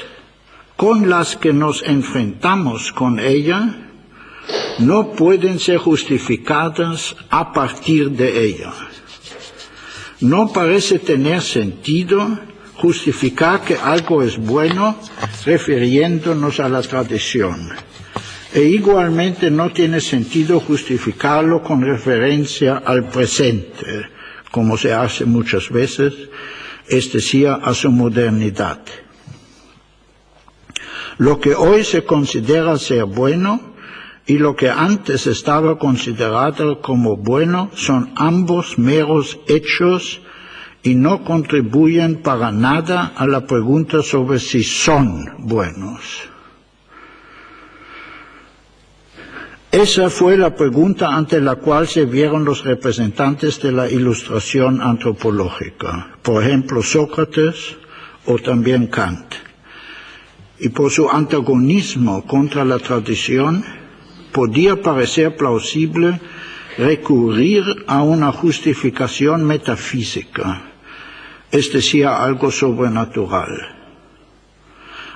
con las que nos enfrentamos con ella no pueden ser justificadas a partir de ella. No parece tener sentido justificar que algo es bueno refiriéndonos a la tradición. E igualmente no tiene sentido justificarlo con referencia al presente, como se hace muchas veces, es decir, a su modernidad. Lo que hoy se considera ser bueno y lo que antes estaba considerado como bueno son ambos meros hechos y no contribuyen para nada a la pregunta sobre si son buenos. Esa fue la pregunta ante la cual se vieron los representantes de la Ilustración antropológica, por ejemplo Sócrates o también Kant. Y por su antagonismo contra la tradición, podía parecer plausible recurrir a una justificación metafísica, es decir, algo sobrenatural.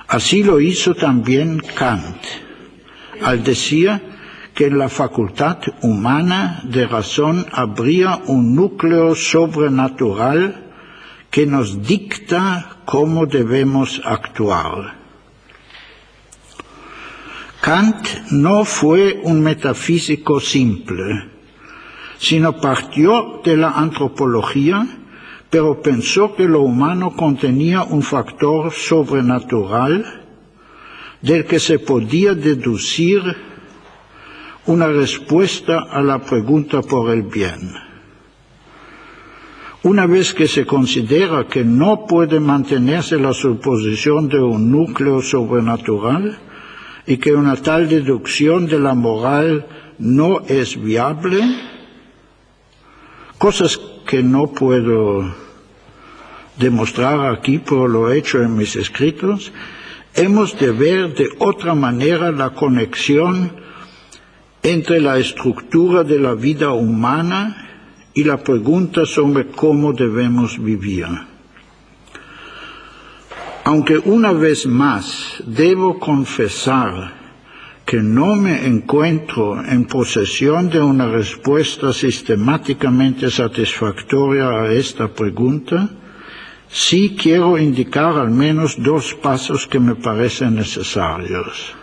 Así lo hizo también Kant, al decir que en la facultad humana de razón habría un núcleo sobrenatural que nos dicta cómo debemos actuar. Kant no fue un metafísico simple, sino partió de la antropología, pero pensó que lo humano contenía un factor sobrenatural del que se podía deducir una respuesta a la pregunta por el bien. Una vez que se considera que no puede mantenerse la suposición de un núcleo sobrenatural y que una tal deducción de la moral no es viable, cosas que no puedo demostrar aquí, pero lo he hecho en mis escritos, hemos de ver de otra manera la conexión entre la estructura de la vida humana y la pregunta sobre cómo debemos vivir. Aunque una vez más debo confesar que no me encuentro en posesión de una respuesta sistemáticamente satisfactoria a esta pregunta, sí quiero indicar al menos 2 pasos que me parecen necesarios.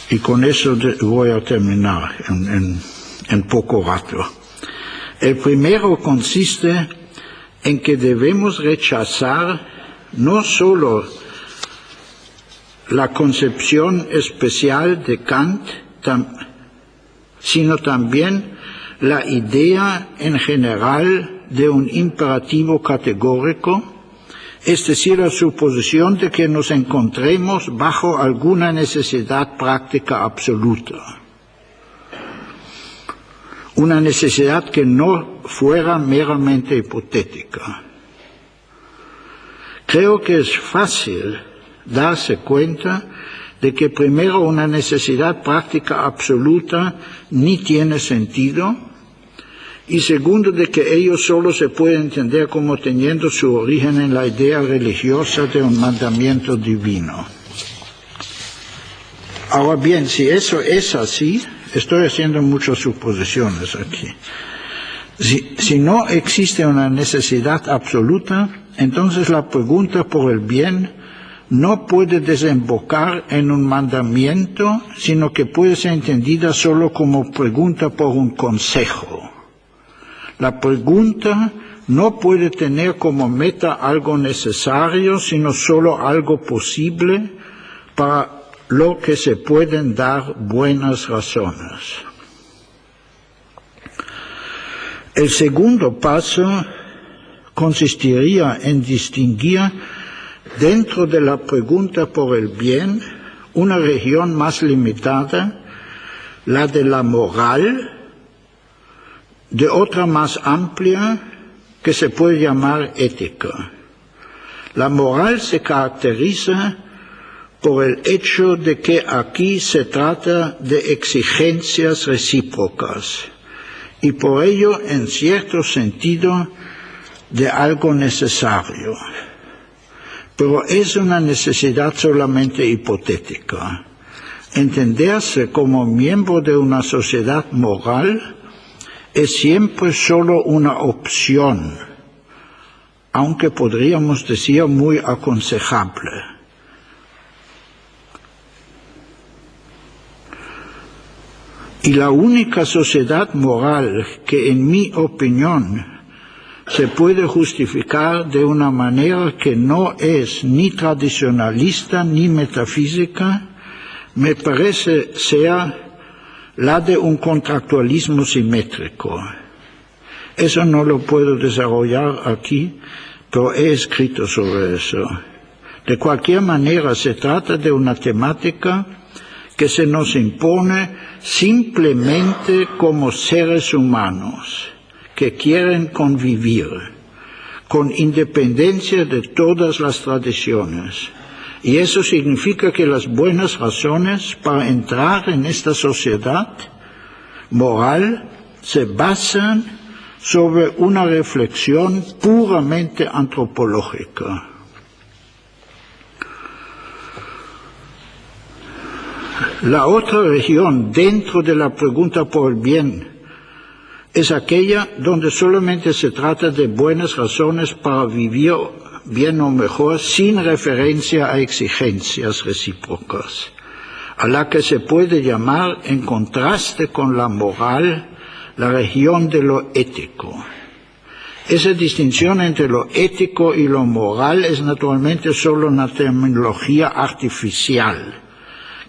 Y con eso voy a terminar en poco rato. El primero consiste en que debemos rechazar no solo la concepción especial de Kant, sino también la idea en general de un imperativo categórico, es decir, la suposición de que nos encontremos bajo alguna necesidad práctica absoluta. Una necesidad que no fuera meramente hipotética. Creo que es fácil darse cuenta de que primero una necesidad práctica absoluta ni tiene sentido, y segundo de que ello solo se puede entender como teniendo su origen en la idea religiosa de un mandamiento divino. Ahora bien, si eso es así, estoy haciendo muchas suposiciones aquí. Si no existe una necesidad absoluta, entonces la pregunta por el bien no puede desembocar en un mandamiento, sino que puede ser entendida solo como pregunta por un consejo. La pregunta no puede tener como meta algo necesario, sino solo algo posible para lo que se pueden dar buenas razones. El segundo paso consistiría en distinguir dentro de la pregunta por el bien una región más limitada, la de la moral, de otra más amplia que se puede llamar ética. La moral se caracteriza por el hecho de que aquí se trata de exigencias recíprocas y por ello, en cierto sentido, de algo necesario. Pero es una necesidad solamente hipotética. Entenderse como miembro de una sociedad moral es siempre solo una opción, aunque podríamos decir muy aconsejable. Y la única sociedad moral que, en mi opinión, se puede justificar de una manera que no es ni tradicionalista ni metafísica, me parece ser la de un contractualismo simétrico. Eso no lo puedo desarrollar aquí, pero he escrito sobre eso. De cualquier manera, se trata de una temática que se nos impone simplemente como seres humanos que quieren convivir, con independencia de todas las tradiciones. Y eso significa que las buenas razones para entrar en esta sociedad moral se basan sobre una reflexión puramente antropológica. La otra región dentro de la pregunta por el bien es aquella donde solamente se trata de buenas razones para vivir bien o mejor sin referencia a exigencias recíprocas, a la que se puede llamar, en contraste con la moral, la región de lo ético. Esa distinción entre lo ético y lo moral es naturalmente solo una terminología artificial,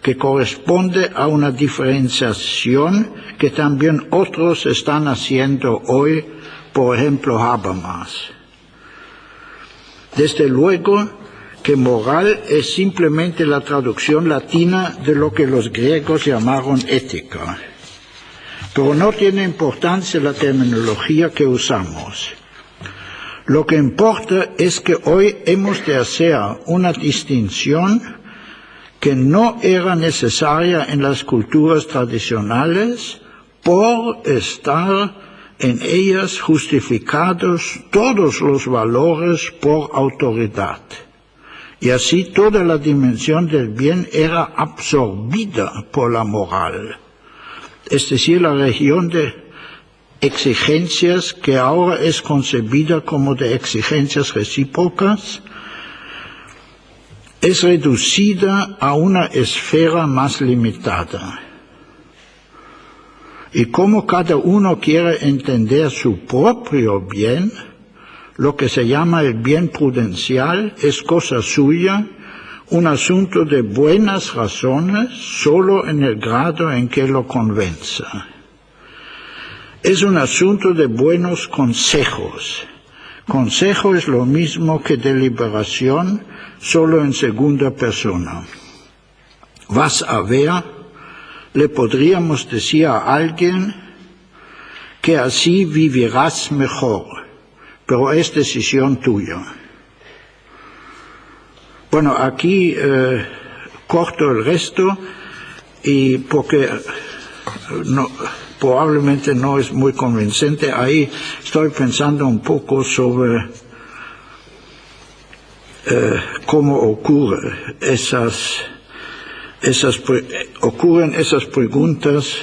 que corresponde a una diferenciación que también otros están haciendo hoy, por ejemplo Habermas. Desde luego que moral es simplemente la traducción latina de lo que los griegos llamaron ética, pero no tiene importancia la terminología que usamos. Lo que importa es que hoy hemos de hacer una distinción que no era necesaria en las culturas tradicionales por estar en ellas justificados todos los valores por autoridad. Y así toda la dimensión del bien era absorbida por la moral. Es decir, la región de exigencias que ahora es concebida como de exigencias recíprocas, es reducida a una esfera más limitada. Y como cada uno quiere entender su propio bien, lo que se llama el bien prudencial es cosa suya, un asunto de buenas razones, solo en el grado en que lo convenza. Es un asunto de buenos consejos. Consejo es lo mismo que deliberación, solo en segunda persona. Vas a ver, le podríamos decir a alguien que así vivirás mejor, pero es decisión tuya. Bueno, aquí corto el resto, y porque probablemente no es muy convincente, ahí estoy pensando un poco sobre cómo ocurren esas preguntas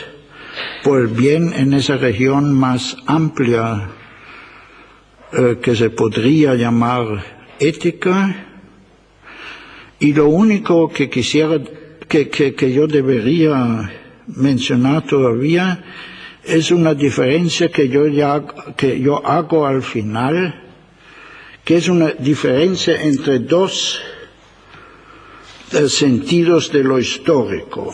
por el bien en esa región más amplia que se podría llamar ética. Y lo único que quisiera que yo debería mencionar todavía es una diferencia que yo hago al final, que es una diferencia entre dos sentidos de lo histórico.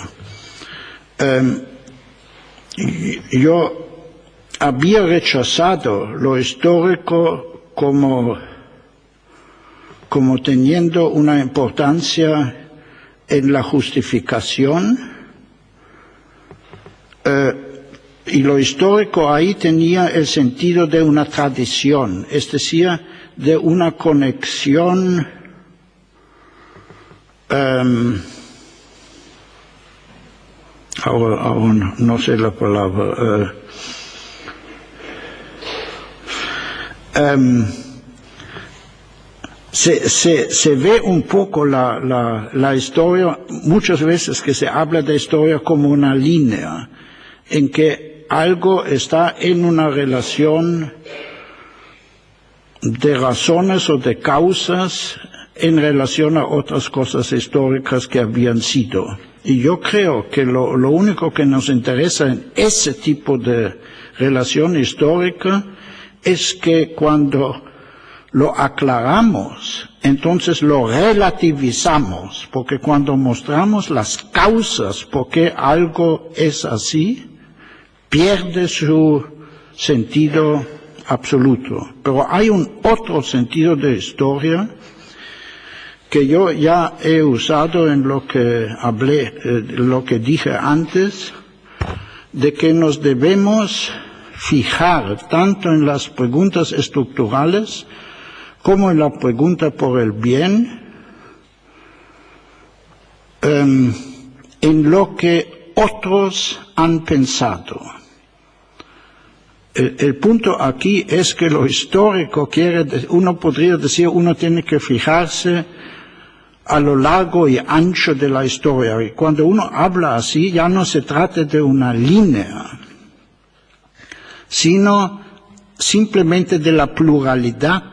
Yo había rechazado lo histórico como teniendo una importancia en la justificación, y lo histórico ahí tenía el sentido de una tradición, es decir, de una conexión ahora no sé la palabra, se ve un poco la historia, muchas veces que se habla de historia como una línea, en que algo está en una relación de razones o de causas en relación a otras cosas históricas que habían sido. Y yo creo que lo único que nos interesa en ese tipo de relación histórica es que cuando lo aclaramos, entonces lo relativizamos, porque cuando mostramos las causas por qué algo es así, pierde su sentido absoluto. Pero hay un otro sentido de historia que yo ya he usado en lo que hablé, lo que dije antes, de que nos debemos fijar tanto en las preguntas estructurales como en la pregunta por el bien, en lo que otros han pensado. El punto aquí es que lo histórico uno podría decir, uno tiene que fijarse a lo largo y ancho de la historia. Y cuando uno habla así, ya no se trata de una línea, sino simplemente de la pluralidad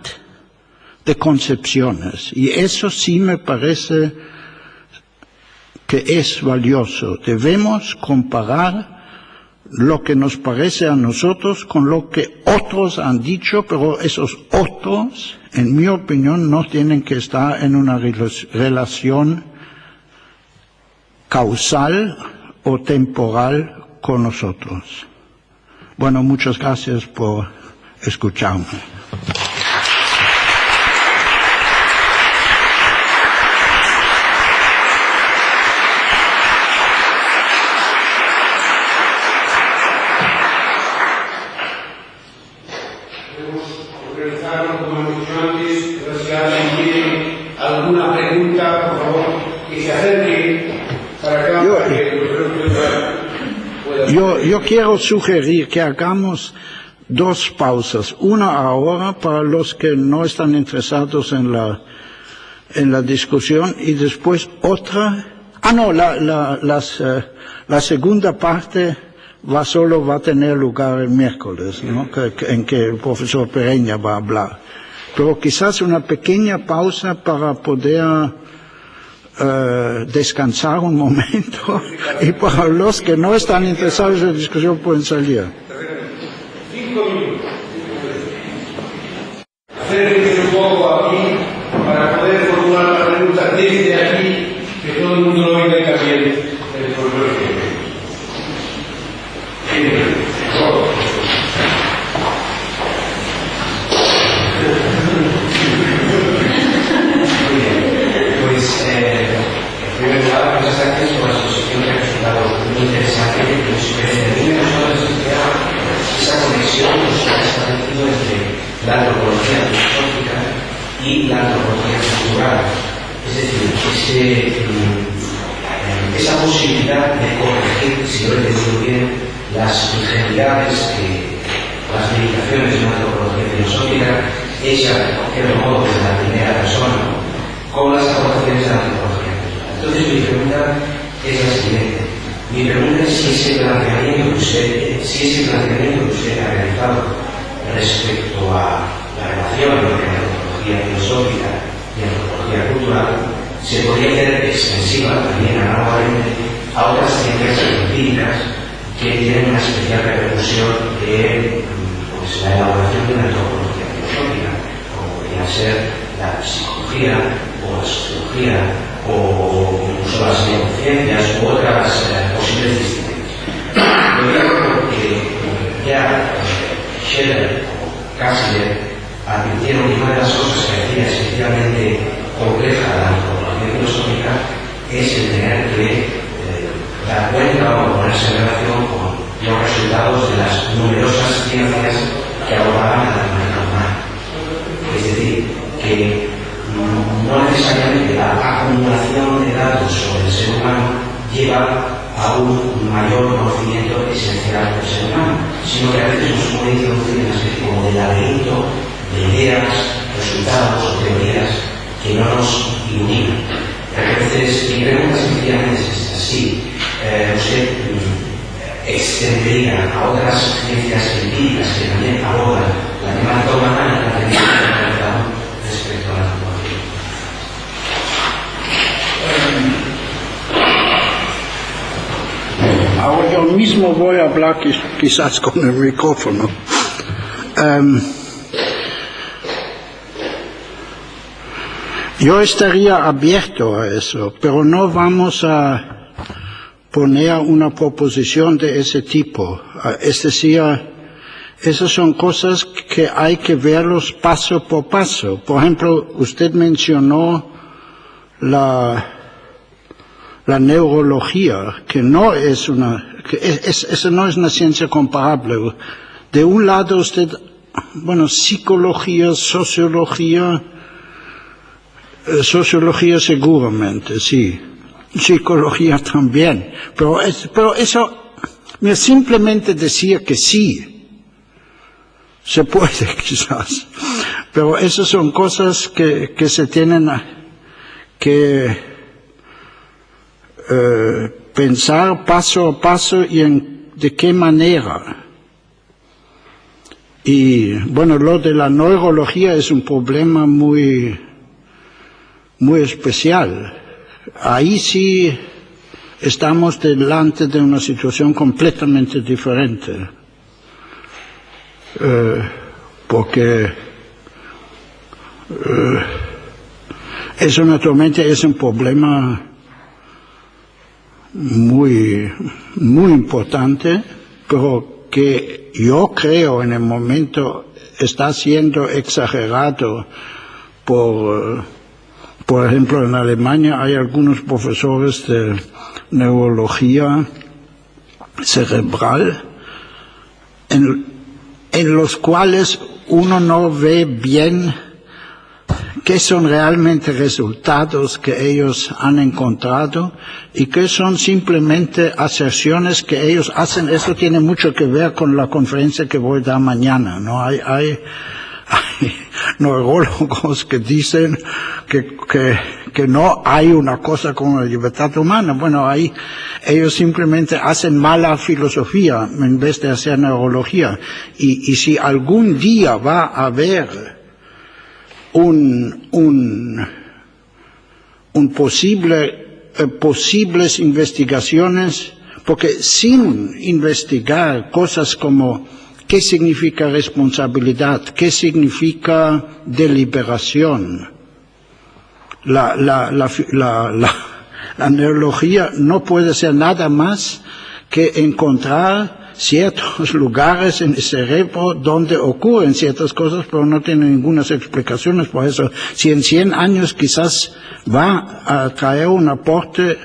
de concepciones. Y eso sí me parece que es valioso. Debemos comparar lo que nos parece a nosotros con lo que otros han dicho, pero esos otros, en mi opinión, no tienen que estar en una relación causal o temporal con nosotros. Bueno, muchas gracias por escucharme. ¿Alguna pregunta, por favor, que se acerque para acá? Yo quiero sugerir que hagamos dos pausas. Una ahora para los que no están interesados en la discusión y después otra. La segunda parte solo va a tener lugar el miércoles, ¿no? En que el profesor Pereña va a hablar. Pero quizás una pequeña pausa para poder descansar un momento y para los que no están interesados en la discusión pueden salir. 5 minutos. Acérquense un poco aquí para poder formular la pregunta desde aquí, que todo el mundo lo oiga y también el profesor. En primer lugar, muchas gracias por la exposición que ha resultado muy interesante y nos permite estudiar esa conexión que se ha establecido entre la antropología filosófica y la antropología cultural. Es decir, esa posibilidad de corregir, si lo he entendido bien, las ingenuidades, las limitaciones de una antropología filosófica hecha, de cierto modo, desde la primera persona, con las aportaciones de la antropología. Entonces mi pregunta es la siguiente. Mi pregunta es si ese planteamiento que usted ha realizado respecto a la relación entre antropología filosófica y antropología cultural se podría hacer extensiva también análogamente a otras ciencias empíricas que tienen una especial repercusión de la elaboración de una antropología filosófica, como podría ser la psicología o la sociología o incluso las neurociencias u otras posibles disciplinas. Lo digo porque ya Scheller o Cassirer advirtieron que una de las cosas que hacía especialmente compleja la antropología filosófica es el tener que dar cuenta o ponerse en relación con los resultados de las numerosas ciencias que abordaban la naturaleza humana. Es decir, que no necesariamente la acumulación de datos sobre el ser humano lleva a un mayor conocimiento esencial del ser humano, sino que a veces nos puede introducir en una especie como de laberinto de ideas, resultados o teorías que no nos iluminan. Entonces, mi pregunta sencillamente es así. ¿Usted extendería a otras ciencias empíricas que también abordan la temática humana y la temática respecto a la antropología? Ahora yo mismo voy a hablar quizás con el micrófono. Yo estaría abierto a eso, pero no vamos a poner una proposición de ese tipo. Es decir, esas son cosas que hay que verlos paso por paso. Por ejemplo, usted mencionó la neurología, que no es esa no es una ciencia comparable. De un lado usted, psicología, sociología seguramente, sí. Psicología también. Pero eso, simplemente decir que sí, se puede quizás. Pero esas son cosas que se tienen que pensar paso a paso y de qué manera. Y bueno, lo de la neurología es un problema muy especial. Ahí sí estamos delante de una situación completamente diferente. Porque eso naturalmente es un problema muy importante, pero que yo creo en el momento está siendo exagerado por ejemplo, en Alemania hay algunos profesores de neurología cerebral en los cuales uno no ve bien qué son realmente resultados que ellos han encontrado y qué son simplemente aserciones que ellos hacen. Eso tiene mucho que ver con la conferencia que voy a dar mañana, ¿no? Hay neurólogos que dicen que no hay una cosa como la libertad humana. Bueno, ellos simplemente hacen mala filosofía en vez de hacer neurología. Y si algún día va a haber posibles investigaciones, porque sin investigar cosas como qué significa responsabilidad, qué significa deliberación, la neurología no puede ser nada más que encontrar ciertos lugares en el cerebro donde ocurren ciertas cosas, pero no tiene ninguna explicaciones. Por eso, si en 100 años quizás va a traer un aporte,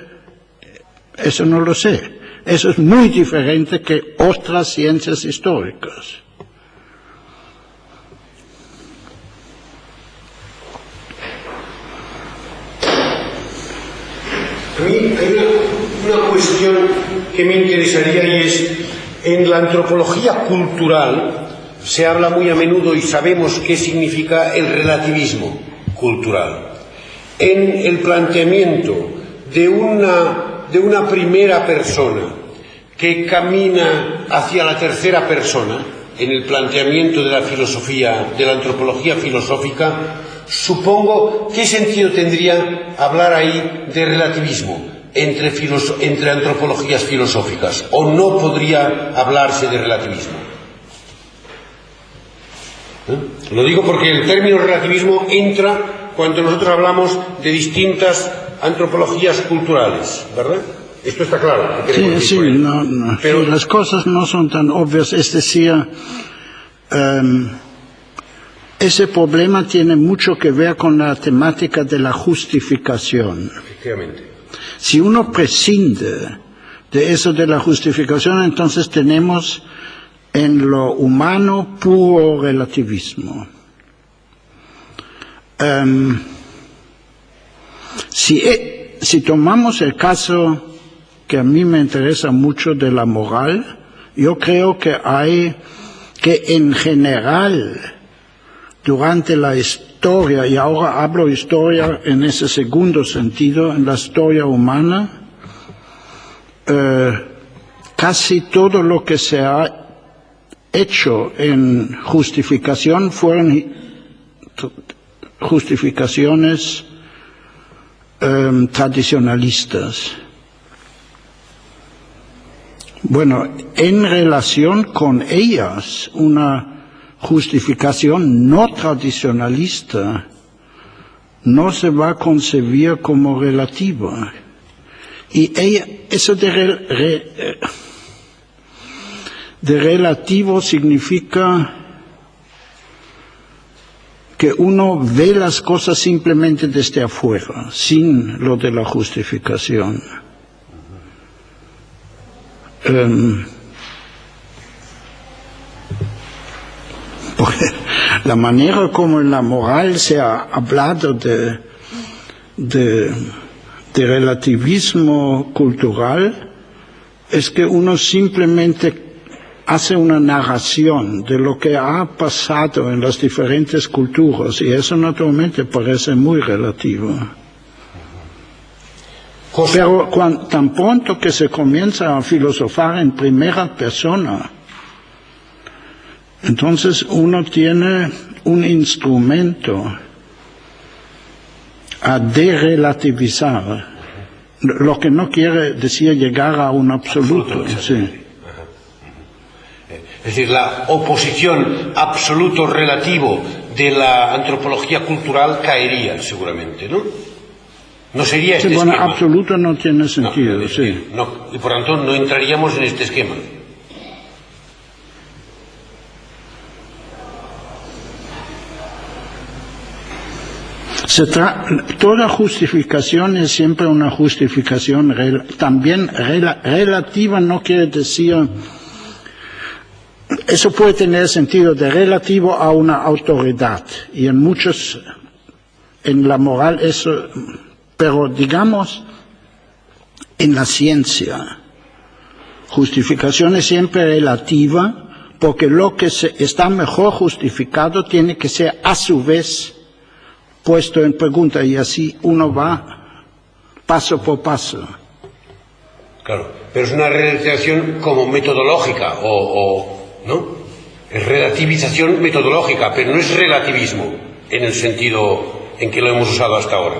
eso no lo sé. Eso es muy diferente que otras ciencias históricas. A mí hay una cuestión que me interesaría y es, en la antropología cultural se habla muy a menudo y sabemos qué significa el relativismo cultural. En el planteamiento de una primera persona que camina hacia la tercera persona, en el planteamiento de la filosofía, de la antropología filosófica, supongo, ¿qué sentido tendría hablar ahí de relativismo entre antropologías filosóficas? ¿O no podría hablarse de relativismo? Lo digo porque el término relativismo entra cuando nosotros hablamos de distintas antropologías culturales, ¿verdad? Esto está claro. Sí, pero las cosas no son tan obvias. Es decir, ese problema tiene mucho que ver con la temática de la justificación. Efectivamente. Si uno prescinde de eso de la justificación, entonces tenemos en lo humano puro relativismo. Si tomamos el caso que a mí me interesa mucho de la moral, yo creo que en general, durante la historia, y ahora hablo historia en ese segundo sentido, en la historia humana, casi todo lo que se ha hecho en justificación fueron justificaciones tradicionalistas. Bueno, en relación con ellas, una justificación no tradicionalista no se va a concebir como relativa. Y eso de relativo significa que uno ve las cosas simplemente desde afuera, sin lo de la justificación. Porque la manera como en la moral se ha hablado de relativismo cultural es que uno simplemente hace una narración de lo que ha pasado en las diferentes culturas y eso naturalmente parece muy relativo. Pero tan pronto que se comienza a filosofar en primera persona, entonces uno tiene un instrumento a derelativizar, lo que no quiere decir llegar a un absoluto. Sí. Es decir, la oposición absoluto-relativo de la antropología cultural caería seguramente, ¿no? No sería este bueno, esquema. Absoluto no tiene sentido, no, sí. No, y por tanto no entraríamos en este esquema. Toda justificación es siempre una justificación también relativa, no quiere decir. Eso puede tener sentido de relativo a una autoridad, y en la moral eso, pero digamos, en la ciencia, justificación es siempre relativa, porque lo que está mejor justificado tiene que ser a su vez puesto en pregunta, y así uno va paso por paso. Claro, pero es una relativización como metodológica, ¿no? Es relativización metodológica, pero no es relativismo en el sentido en que lo hemos usado hasta ahora,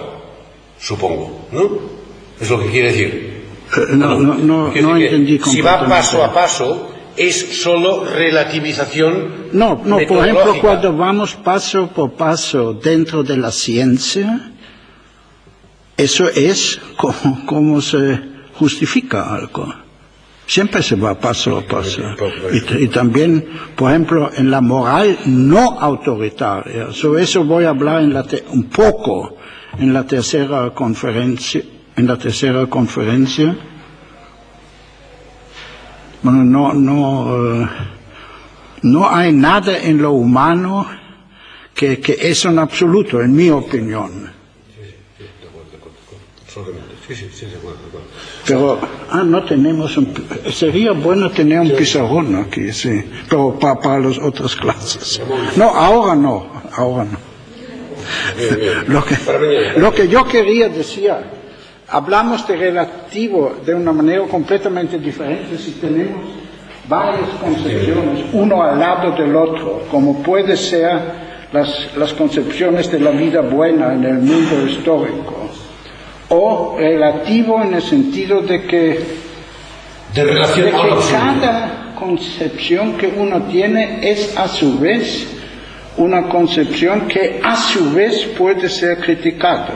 supongo, ¿no? Es lo que quiere decir. No entendí completamente. Si va paso a paso, es solo relativización. No, por ejemplo, cuando vamos paso por paso dentro de la ciencia, eso es como se justifica algo. Siempre se va paso a paso. Y también, por ejemplo, en la moral no autoritaria. Sobre eso voy a hablar un poco en la tercera conferencia. Bueno, no hay nada en lo humano que es un absoluto, en mi opinión. Sí, de acuerdo. Pero, no tenemos sería bueno tener un pizarrón aquí, sí, pero para las otras clases. No, ahora no. Lo que yo quería decir, hablamos de relativo de una manera completamente diferente si tenemos varias concepciones, uno al lado del otro, como puede ser las concepciones de la vida buena en el mundo histórico, o relativo en el sentido de que cada concepción que uno tiene es a su vez una concepción que a su vez puede ser criticada.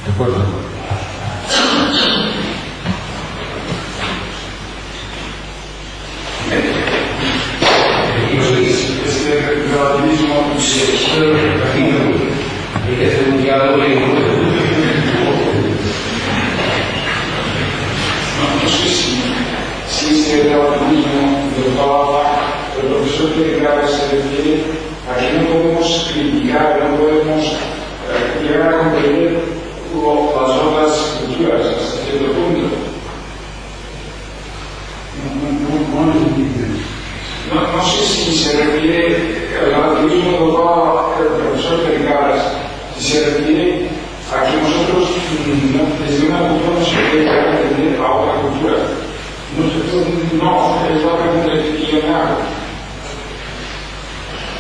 De acuerdo. Este relativismo hay que hacer un diálogo no sé si este relativismo del que el profesor Terry se refiere a que no podemos criticar, no podemos llegar a comprender las otras culturas hasta cierto punto. No sé si se refiere al relativismo del profesor Terry, si se refiere a que nosotros desde una cultura no se puede llegar a entender a otra cultura. No, es la pregunta que yo me hago.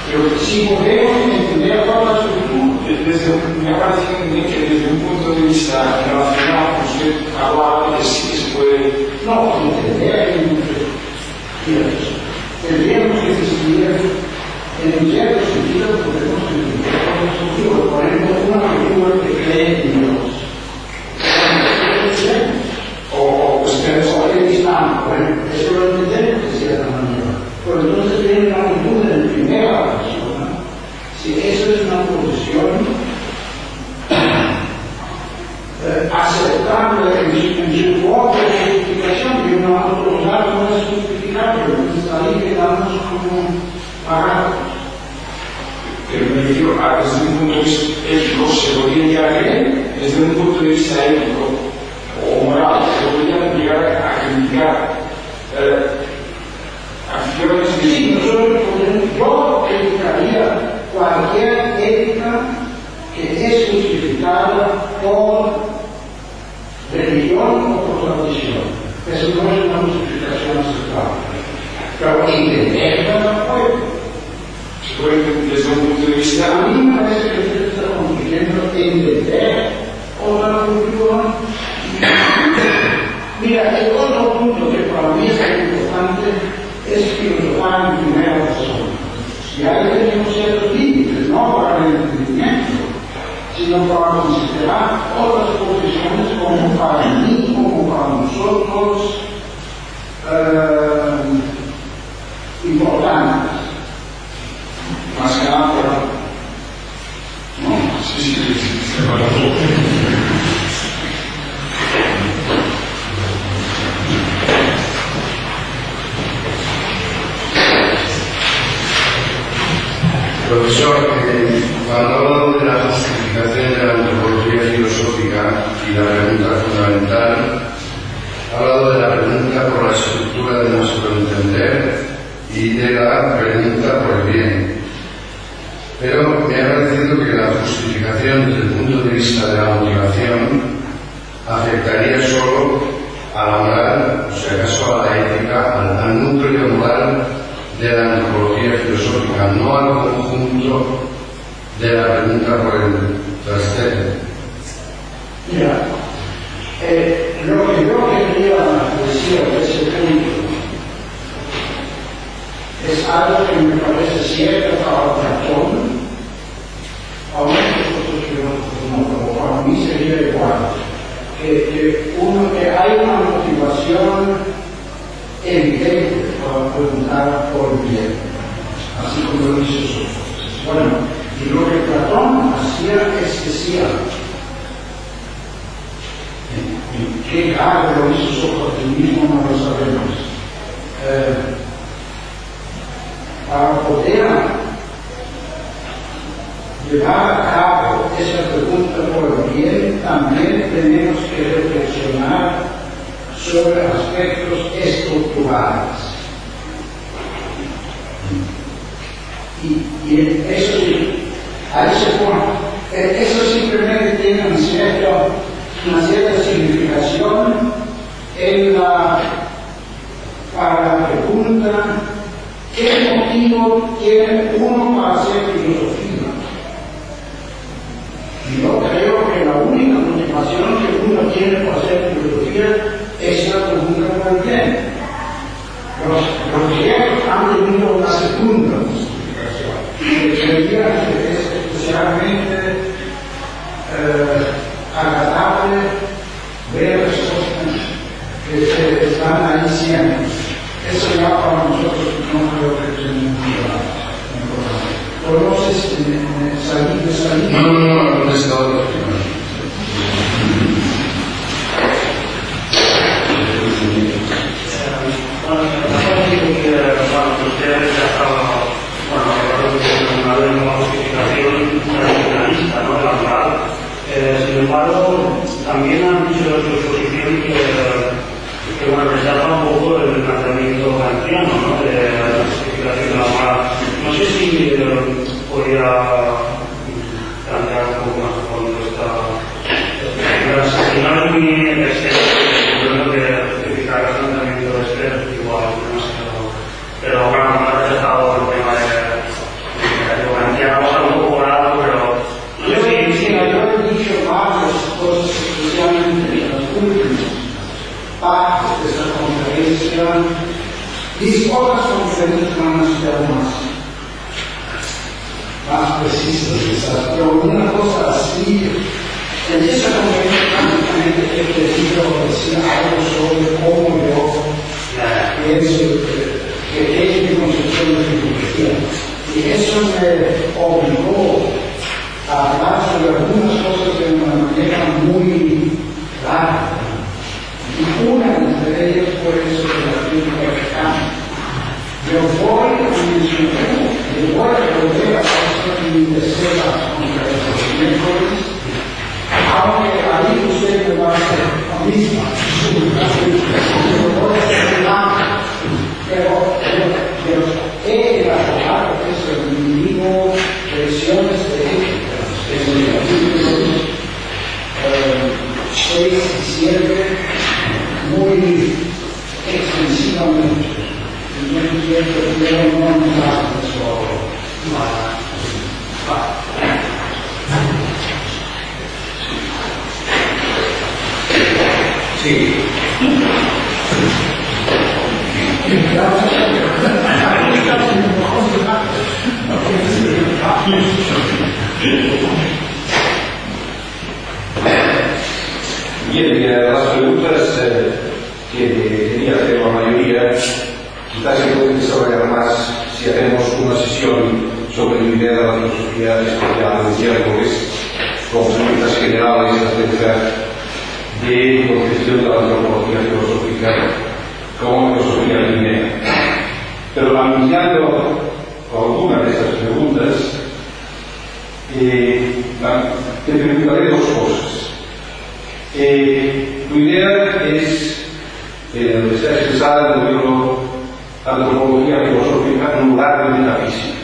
Pero si podemos entender a todas las culturas, me parece que desde un punto de vista relacional, usted hablaba de que sí que se puede. No, entender tendríamos que distinguir en cierto sentido, podemos entender a las culturas. Por ejemplo, una cultura que cree en Dios. O el Islam, por ejemplo, eso lo entendemos de cierta manera. Pero entonces viene una cultura en primera persona. Si eso es una posición aceptable en su propia justificación, y una autoridad no es justificable, entonces ahí quedamos como parados. Pero me refiero a desde un punto de vista ético, se podría llegar a creer, desde un punto de vista ético o moral, se podría llegar a criticar acciones que sí, yo criticaría cualquier ética que es justificada por religión o por tradición. Eso no es una justificación aceptable. Pero entenderla no puede. Desde un punto de vista, a mí me parece que usted está construyendo entender otra religión. Mira, el otro punto que para mí es importante es filosofar en primera persona. Y ahí tenemos ciertos límites, no para el entendimiento, sino para considerar otras posiciones como para mí, como para nosotros, importantes. Más que nada, no, sí. Profesor, cuando ha hablado de la justificación de la antropología filosófica y la pregunta fundamental, ha hablado de la pregunta por la estructura de nuestro entender y de la pregunta por el bien. Pero me ha parecido que la justificación desde el punto de vista de la motivación afectaría solo a la moral, o sea, acaso a la ética, al núcleo moral de la antropología filosófica, no al conjunto de la pregunta por el trascendente. Mira, lo que yo quería decir de ese punto es algo que me parece cierto para Platón, a muchos filósofos no, pero para mí sería igual, que hay una motivación evidente para preguntar por el bien, así como lo hizo Sócrates. Bueno, y lo que Platón hacía es decir, qué grave lo hizo Sócrates mismo no lo sabemos. Para poder llevar a cabo esa pregunta por el bien, también tenemos que reflexionar sobre aspectos estructurales. Y eso sí, a ese punto, eso simplemente tiene una cierta significación para la pregunta: ¿qué motivo tiene uno para hacer filosofía? Y yo creo que la única motivación que uno tiene para hacer filosofía es la pregunta por el bien. Los griegos han tenido una segunda justificación, que creían que es especialmente agradable ver las cosas que están ahí siempre. Eso ya para nosotros no creo que sea muy importante. ¿Conoces salir? No, es todo. Usted rechazaba, una nueva justificación tradicionalista, ¿no?, de la moral. Sin embargo, también han dicho en su exposición que rechaza un poco el planteamiento kantiano, ¿no?, de la justificación de la moral. No sé si podría plantear un poco más con esta. Si no es muy extenso, yo creo que justificar el planteamiento de este igual, pero bueno, no ha rechazado el tema de kantiano, un poco volado, pero no sé si. Yo he dicho varias cosas, especialmente en las últimas partes de esta conferencia. Mis otras conferencias van a ser más precisas, quizás, pero una cosa así, en esa conferencia prácticamente he preciso decir algo sobre cómo yo pienso que es mi concepción de filosofía. Y eso me obligó a hablar sobre algunas cosas de una manera muy clara. Y una de ellas fue eso de la crítica de Kant. Yo voy a mencionar, yo voy a volver a hacer mi tercera conferencia de miércoles, aunque ahí usted me va a hacer la misma. Yo voy a hacer nada, pero he elaborado eso en mi libro, Lecciones de Ética, en los capítulos 6 y 7. Sí. Bien, las preguntas que quería hacer la mayoría, quizás se puede desarrollar más si hacemos una sesión sobre la idea de la filosofía especial el miércoles, con preguntas generales acerca de concepción de la antropología filosófica como filosofía lineal. Pero anunciando algunas de estas preguntas, te preguntaré dos cosas. Tu idea es, está expresada en el libro Antropología filosófica en lugar de metafísica.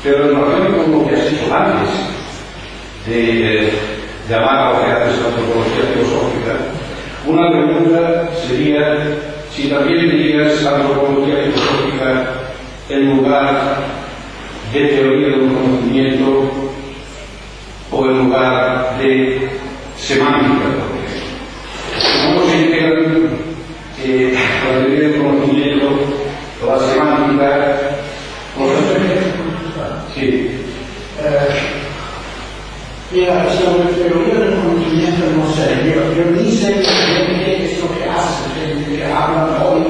Pero en relación con lo que has dicho antes, de llamar a lo que haces antropología filosófica, una pregunta sería si también dirías antropología filosófica en lugar de teoría del conocimiento o en lugar de semántica. ¿Cómo se integran la teoría del conocimiento o la semántica? Sí. Mira, sobre teoría del conocimiento no sé, yo ni sé qué es lo que hace, que hablan hoy de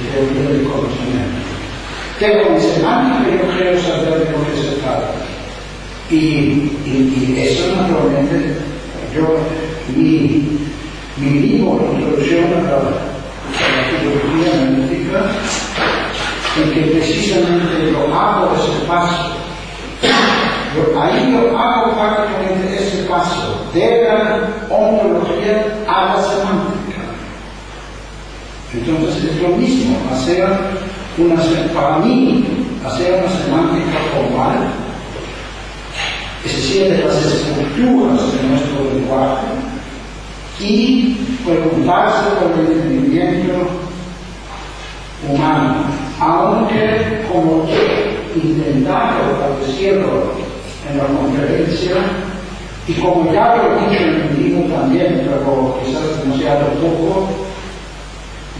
teoría del conocimiento. Pero en semántica yo creo saber de lo que se trata. Y eso naturalmente, mi libro, Introducción a la filosofía analítica, en que precisamente yo hago ese paso. Ahí yo hago prácticamente ese paso de la ontología a la semántica. Entonces es lo mismo, para mí, hacer una semántica formal, es decir, de las estructuras de nuestro lenguaje, y preguntarse por el entendimiento humano, aunque como he intentado decirlo en la conferencia, y como ya lo he dicho en el libro también, pero quizás demasiado poco,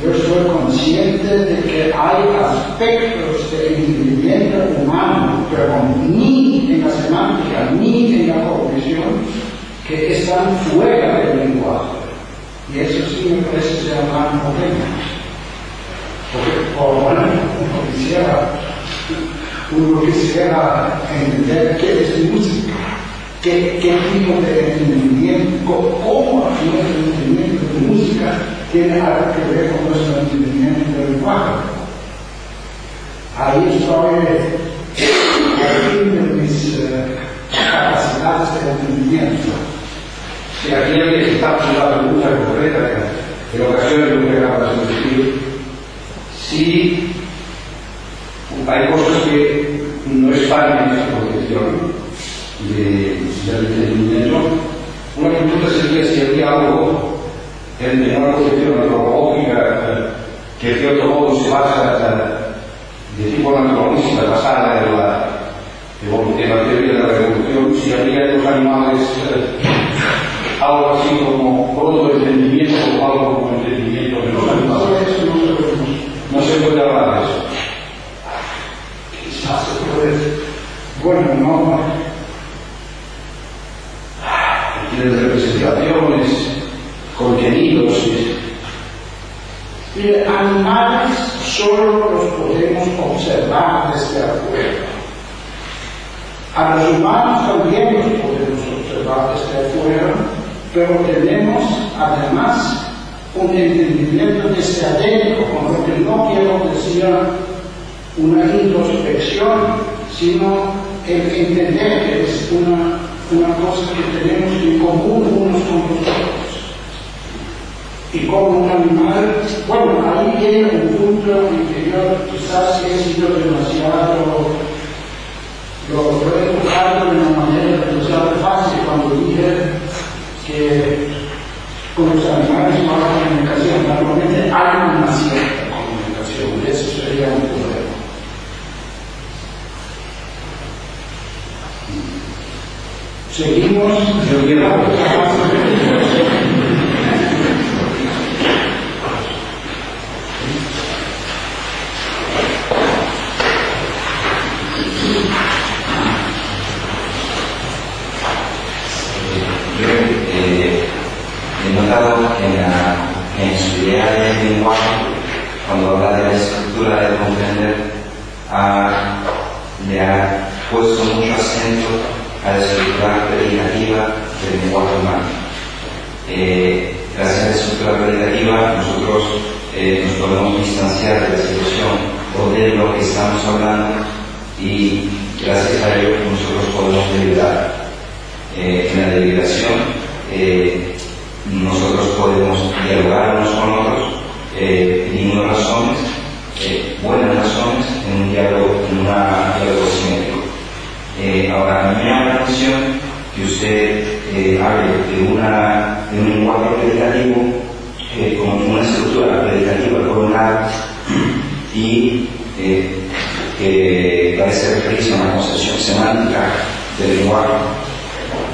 yo soy consciente de que hay aspectos del entendimiento humano, pero ni en la semántica, ni en la cognición, que están fuera del lenguaje. Y eso sí me parece ser un gran problema. Porque, uno quisiera entender qué es música, qué tipo de entendimiento, cómo nuestro entendimiento de música tiene algo que ver con nuestro entendimiento del lenguaje. Ahí estoy al fin de mis capacidades de entendimiento. Si aquí hay que estar una pregunta concreta, en ocasiones no me acabas de decir, si hay cosas que no están en esta concepción del entendimiento, una pregunta sería si había algo en una concepción antropológica que de otro modo se basa de tipo naturalista, basada en la teoría de la evolución, si había en los animales algo así como pronto entendimiento o algo como entendimiento de los animales. No se puede hablar de eso. Quizás se puede. Bueno, no. Tienen representaciones, contenidos. Animales solo los podemos observar desde afuera. A los humanos también los podemos observar desde afuera, pero tenemos además un entendimiento desde adentro, con lo que no quiero decir una introspección, sino el entender que es una cosa que tenemos en común unos con los otros. Y como un animal, bueno, ahí viene un punto en que yo quizás he sido demasiado, lo he enfocado de una manera demasiado fácil cuando dije que con los animales no hay comunicación. Naturalmente hay una cierta comunicación, eso sería un problema. Seguimos. a la estructura predicativa del lenguaje humano. Gracias a la estructura predicativa nosotros nos podemos distanciar de la situación o de lo que estamos hablando y gracias a ello nosotros podemos deliberar. En la deliberación nosotros podemos dialogar unos con otros pidiendo razones, buenas razones, en un diálogo simétrico. Ahora, a mí me llama la atención que usted hable de un lenguaje predicativo como una estructura predicativa por un lado y que parece referirse a una concepción semántica del lenguaje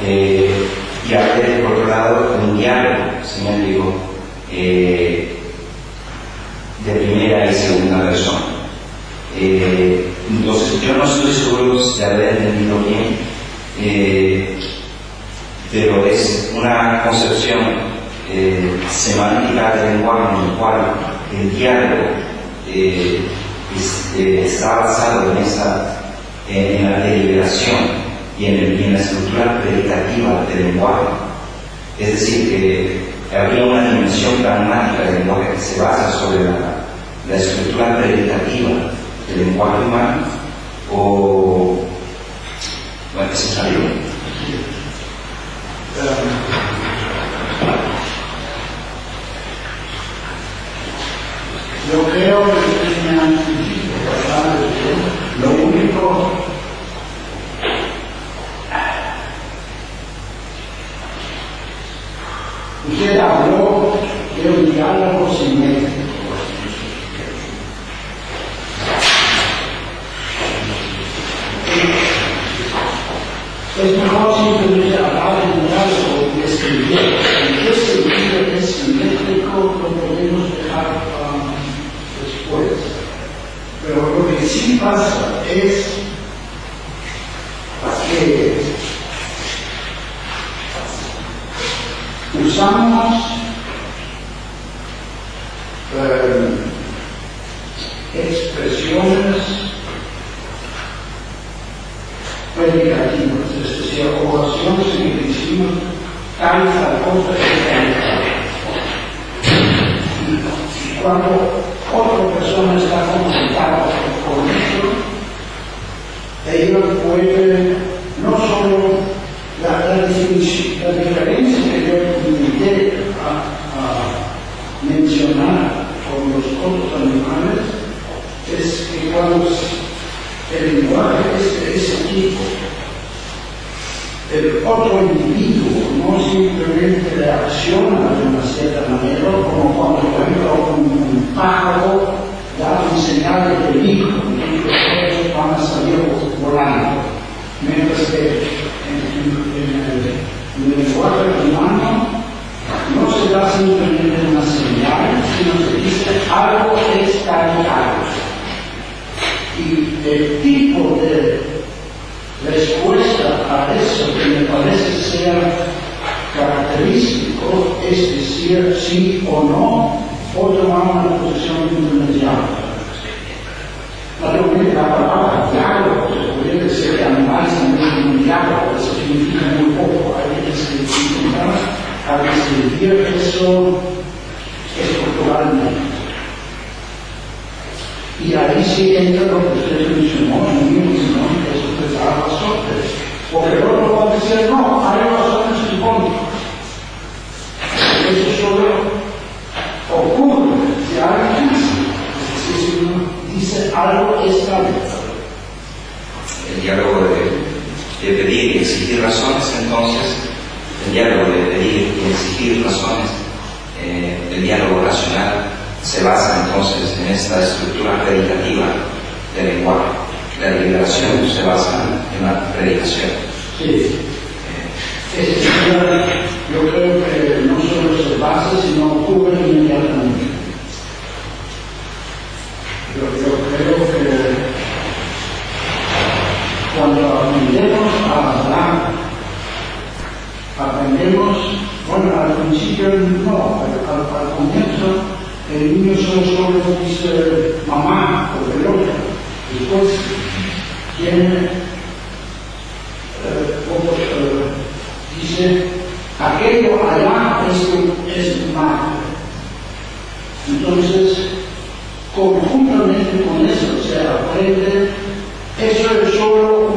y hable por otro lado de un diálogo simétrico de primera y segunda persona. Entonces yo no estoy seguro de haber entendido bien, pero es una concepción semántica del lenguaje en el cual el diálogo está basado en la deliberación y en la estructura predicativa del lenguaje. Es decir, que habría una dimensión pragmática del lenguaje que se basa sobre la estructura predicativa del lenguaje humano, o bueno, eso es algo. Yo creo que me han dicho bastante bien. Lo único usted habló de un diálogo simétrico. Es mejor simplemente hablar de un diálogo y escribir. En qué sentido es simétrico lo podemos dejar después. Pero lo que sí pasa es que usamos expresiones predicativas, es decir, oraciones en que decimos tal cosa y cuando otra persona está confrontada con esto, ellos pueden no solo la diferencia que yo invité a mencionar con los otros animales es que cuando el lenguaje es de ese tipo, el otro individuo no simplemente reacciona de una cierta manera, como cuando por ejemplo un pájaro da un señal de peligro y los otros van a salir volando, mientras que en el lenguaje humano no se da simplemente una señal, sino se dice algo es cargado. Y el tipo de respuesta a eso que me parece ser característico es decir sí o no, o tomar una posición intermediaria. Naturalmente la palabra diálogo, se podría decir que animales también tienen un diálogo, eso significa muy poco. Hay que intentar a describir eso estructuralmente. Y ahí sí entra lo que usted mencionó, que eso te da razones. Porque el otro va a decir, no, hay razones en contra. Eso solo ocurre si alguien dice, si uno dice algo está bien. El diálogo de pedir y exigir razones, entonces, el diálogo de pedir y exigir razones, el diálogo racional, se basa entonces en esta estructura predicativa del lenguaje. La deliberación se basa en la predicación. Sí. Yo creo que no solo se basa, sino ocurre inmediatamente. Yo creo que cuando aprendemos a hablar, bueno, al principio no, al comienzo, el niño solo dice mamá o pelota. Después tiene dice, aquello allá es malo. Entonces, conjuntamente con eso se aprende, eso es solo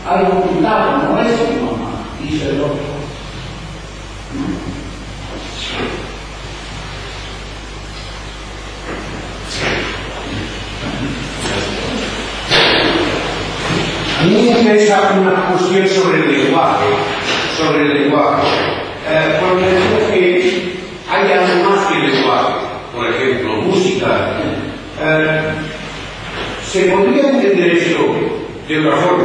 algo quitado, no es tu mamá, dice el otro. A mí me interesa una cuestión sobre el lenguaje, porque creo que hay algo más que el lenguaje, por ejemplo, música. Se podría entender esto de otra forma,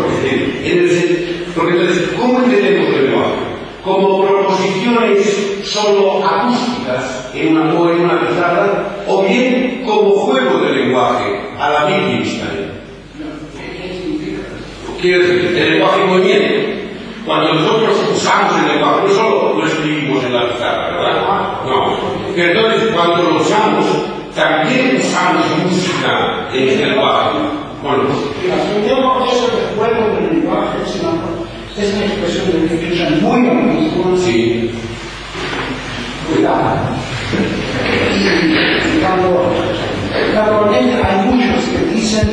porque entonces, ¿cómo entendemos el lenguaje? Como proposiciones solo acústicas en una pizarra, o bien como juego de lenguaje a la Wittgenstein. Quiero decir, el lenguaje en movimiento. Cuando nosotros usamos el lenguaje, no solo lo escribimos en la pizarra, ¿verdad? No. Pero entonces, cuando lo usamos, también usamos música en el lenguaje. Bueno, yo eso de juego del lenguaje es una expresión de Wittgenstein muy antigua. sí. Cuidado. Y naturalmente hay muchos que dicen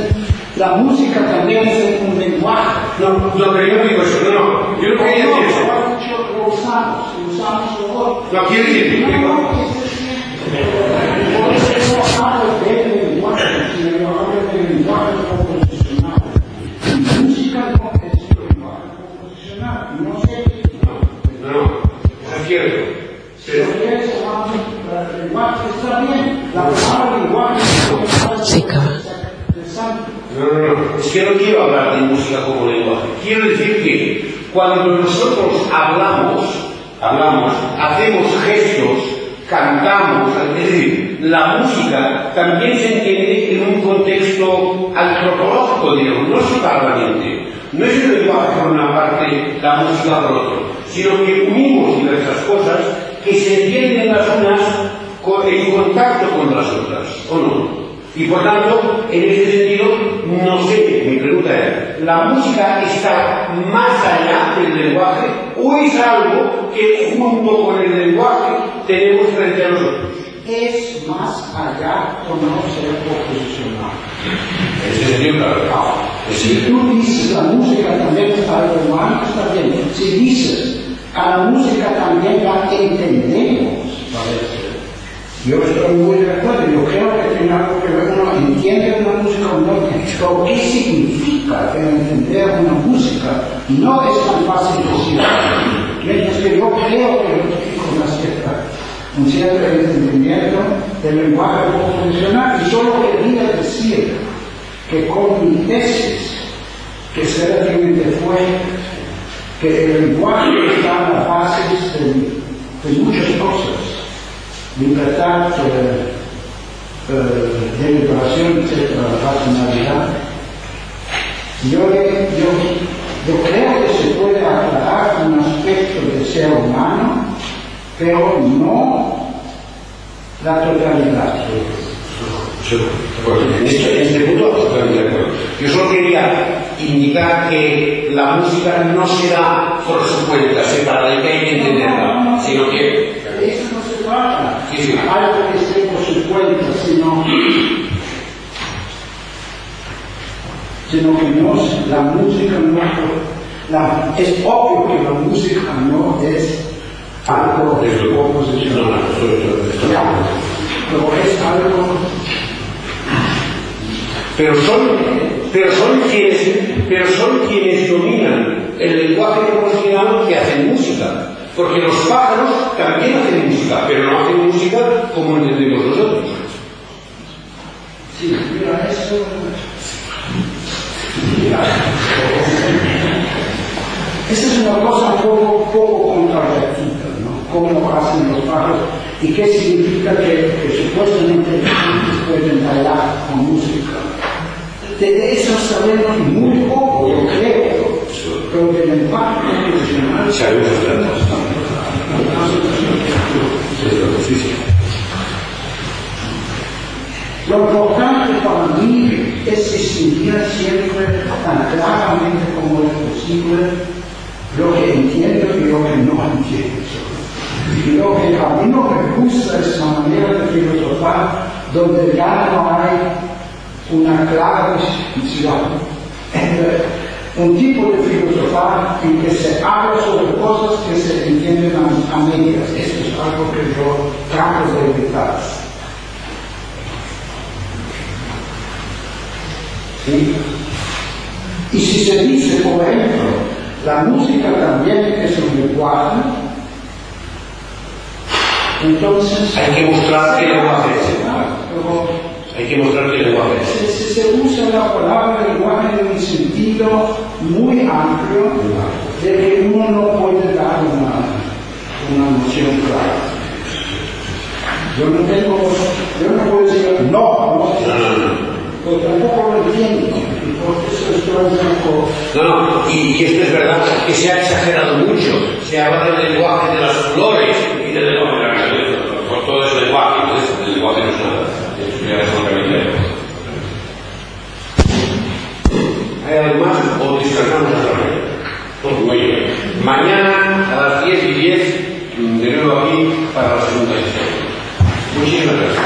la música también es un lenguaje. No, pero yo no digo eso, no. Yo no quería decir eso. Lo usamos ahora. No, quiero decir, por eso no hablo del lenguaje, sino yo hablo del lenguaje composicional. La música no es un lenguaje composicional. No sé. no, eso es cierto. Pero el lenguaje está bien. La palabra lenguaje No, es que no quiero hablar de música como lenguaje. Quiero decir que cuando nosotros hablamos, hacemos gestos, cantamos, es decir, la música también se entiende en un contexto antropológico, digamos, no solamente. No es el lenguaje por una parte, la música por otro, sino que unimos diversas cosas que se entienden las unas en contacto con las otras, ¿o no? Y por tanto, en ese sentido, no sé, mi pregunta es, ¿la música está más allá del lenguaje o es algo que junto con el lenguaje tenemos frente a nosotros? Es más allá o no ser proposicional. En ese sentido, claro. Si tú dices la música también es para el humano, está bien. Si dices a la música también la entendemos, parece. Yo estoy muy de acuerdo, yo creo que tiene algo que ver, uno entiende una música o no, pero ¿qué significa entender una música? No es tan fácil decir. Mientras que yo creo que con un cierto entendimiento del lenguaje composicional, y solo quería decir que con mi tesis, que relativamente fue que el lenguaje está en la base de muchas cosas. Libertad, deliberación, etc., racionalidad. Yo creo que se puede aclarar un aspecto del ser humano, pero no la totalidad. En este punto totalmente de acuerdo. Yo solo quería indicar que la música no se da por su cuenta, separada, y que hay que entenderla, sino que Eso no se trata sí. algo que esté por su cuenta, sino que la música no es obvio que la música no es algo de composición, pero es algo. Pero son quienes dominan el lenguaje composicional que hacen música. Porque los pájaros también hacen música, pero no hacen música como entendemos nosotros. Sí, mira, eso. Esa es una cosa un poco controvertida, ¿no? Cómo hacen los pájaros y qué significa que supuestamente los pueden bailar con música. De eso sabemos muy poco, yo creo, pero del impacto profesional sabemos Lo importante para mí es distinguir siempre tan claramente como es posible lo que entiendo y lo que no entiendo eso. Y lo que a mí no me gusta es la manera de filosofar donde ya no hay una clara distinción entre un tipo de filosofar en que se habla sobre cosas que se entienden a medias. Esto es algo que yo trato de evitar. ¿Sí? Y si se dice, por ejemplo, la música también es un lenguaje, entonces hay que mostrar qué lenguaje es. Hay que mostrar qué lenguaje es. Se usa la palabra lenguaje en un sentido muy amplio de que uno no puede dar una noción clara. Yo no puedo decir no, pero tampoco lo entiendo. Porque eso es todo un poco... No, y esto es verdad que se ha exagerado mucho. Se habla del lenguaje de las flores y del lenguaje de la naturaleza. Por todo ese lenguaje, entonces el lenguaje no es nada. Eso ya es otra idea. ¿Hay algo más o descansamos hasta mañana? Muy bien. Mañana a las 10:10 de nuevo aquí para la segunda sesión. Muchísimas gracias.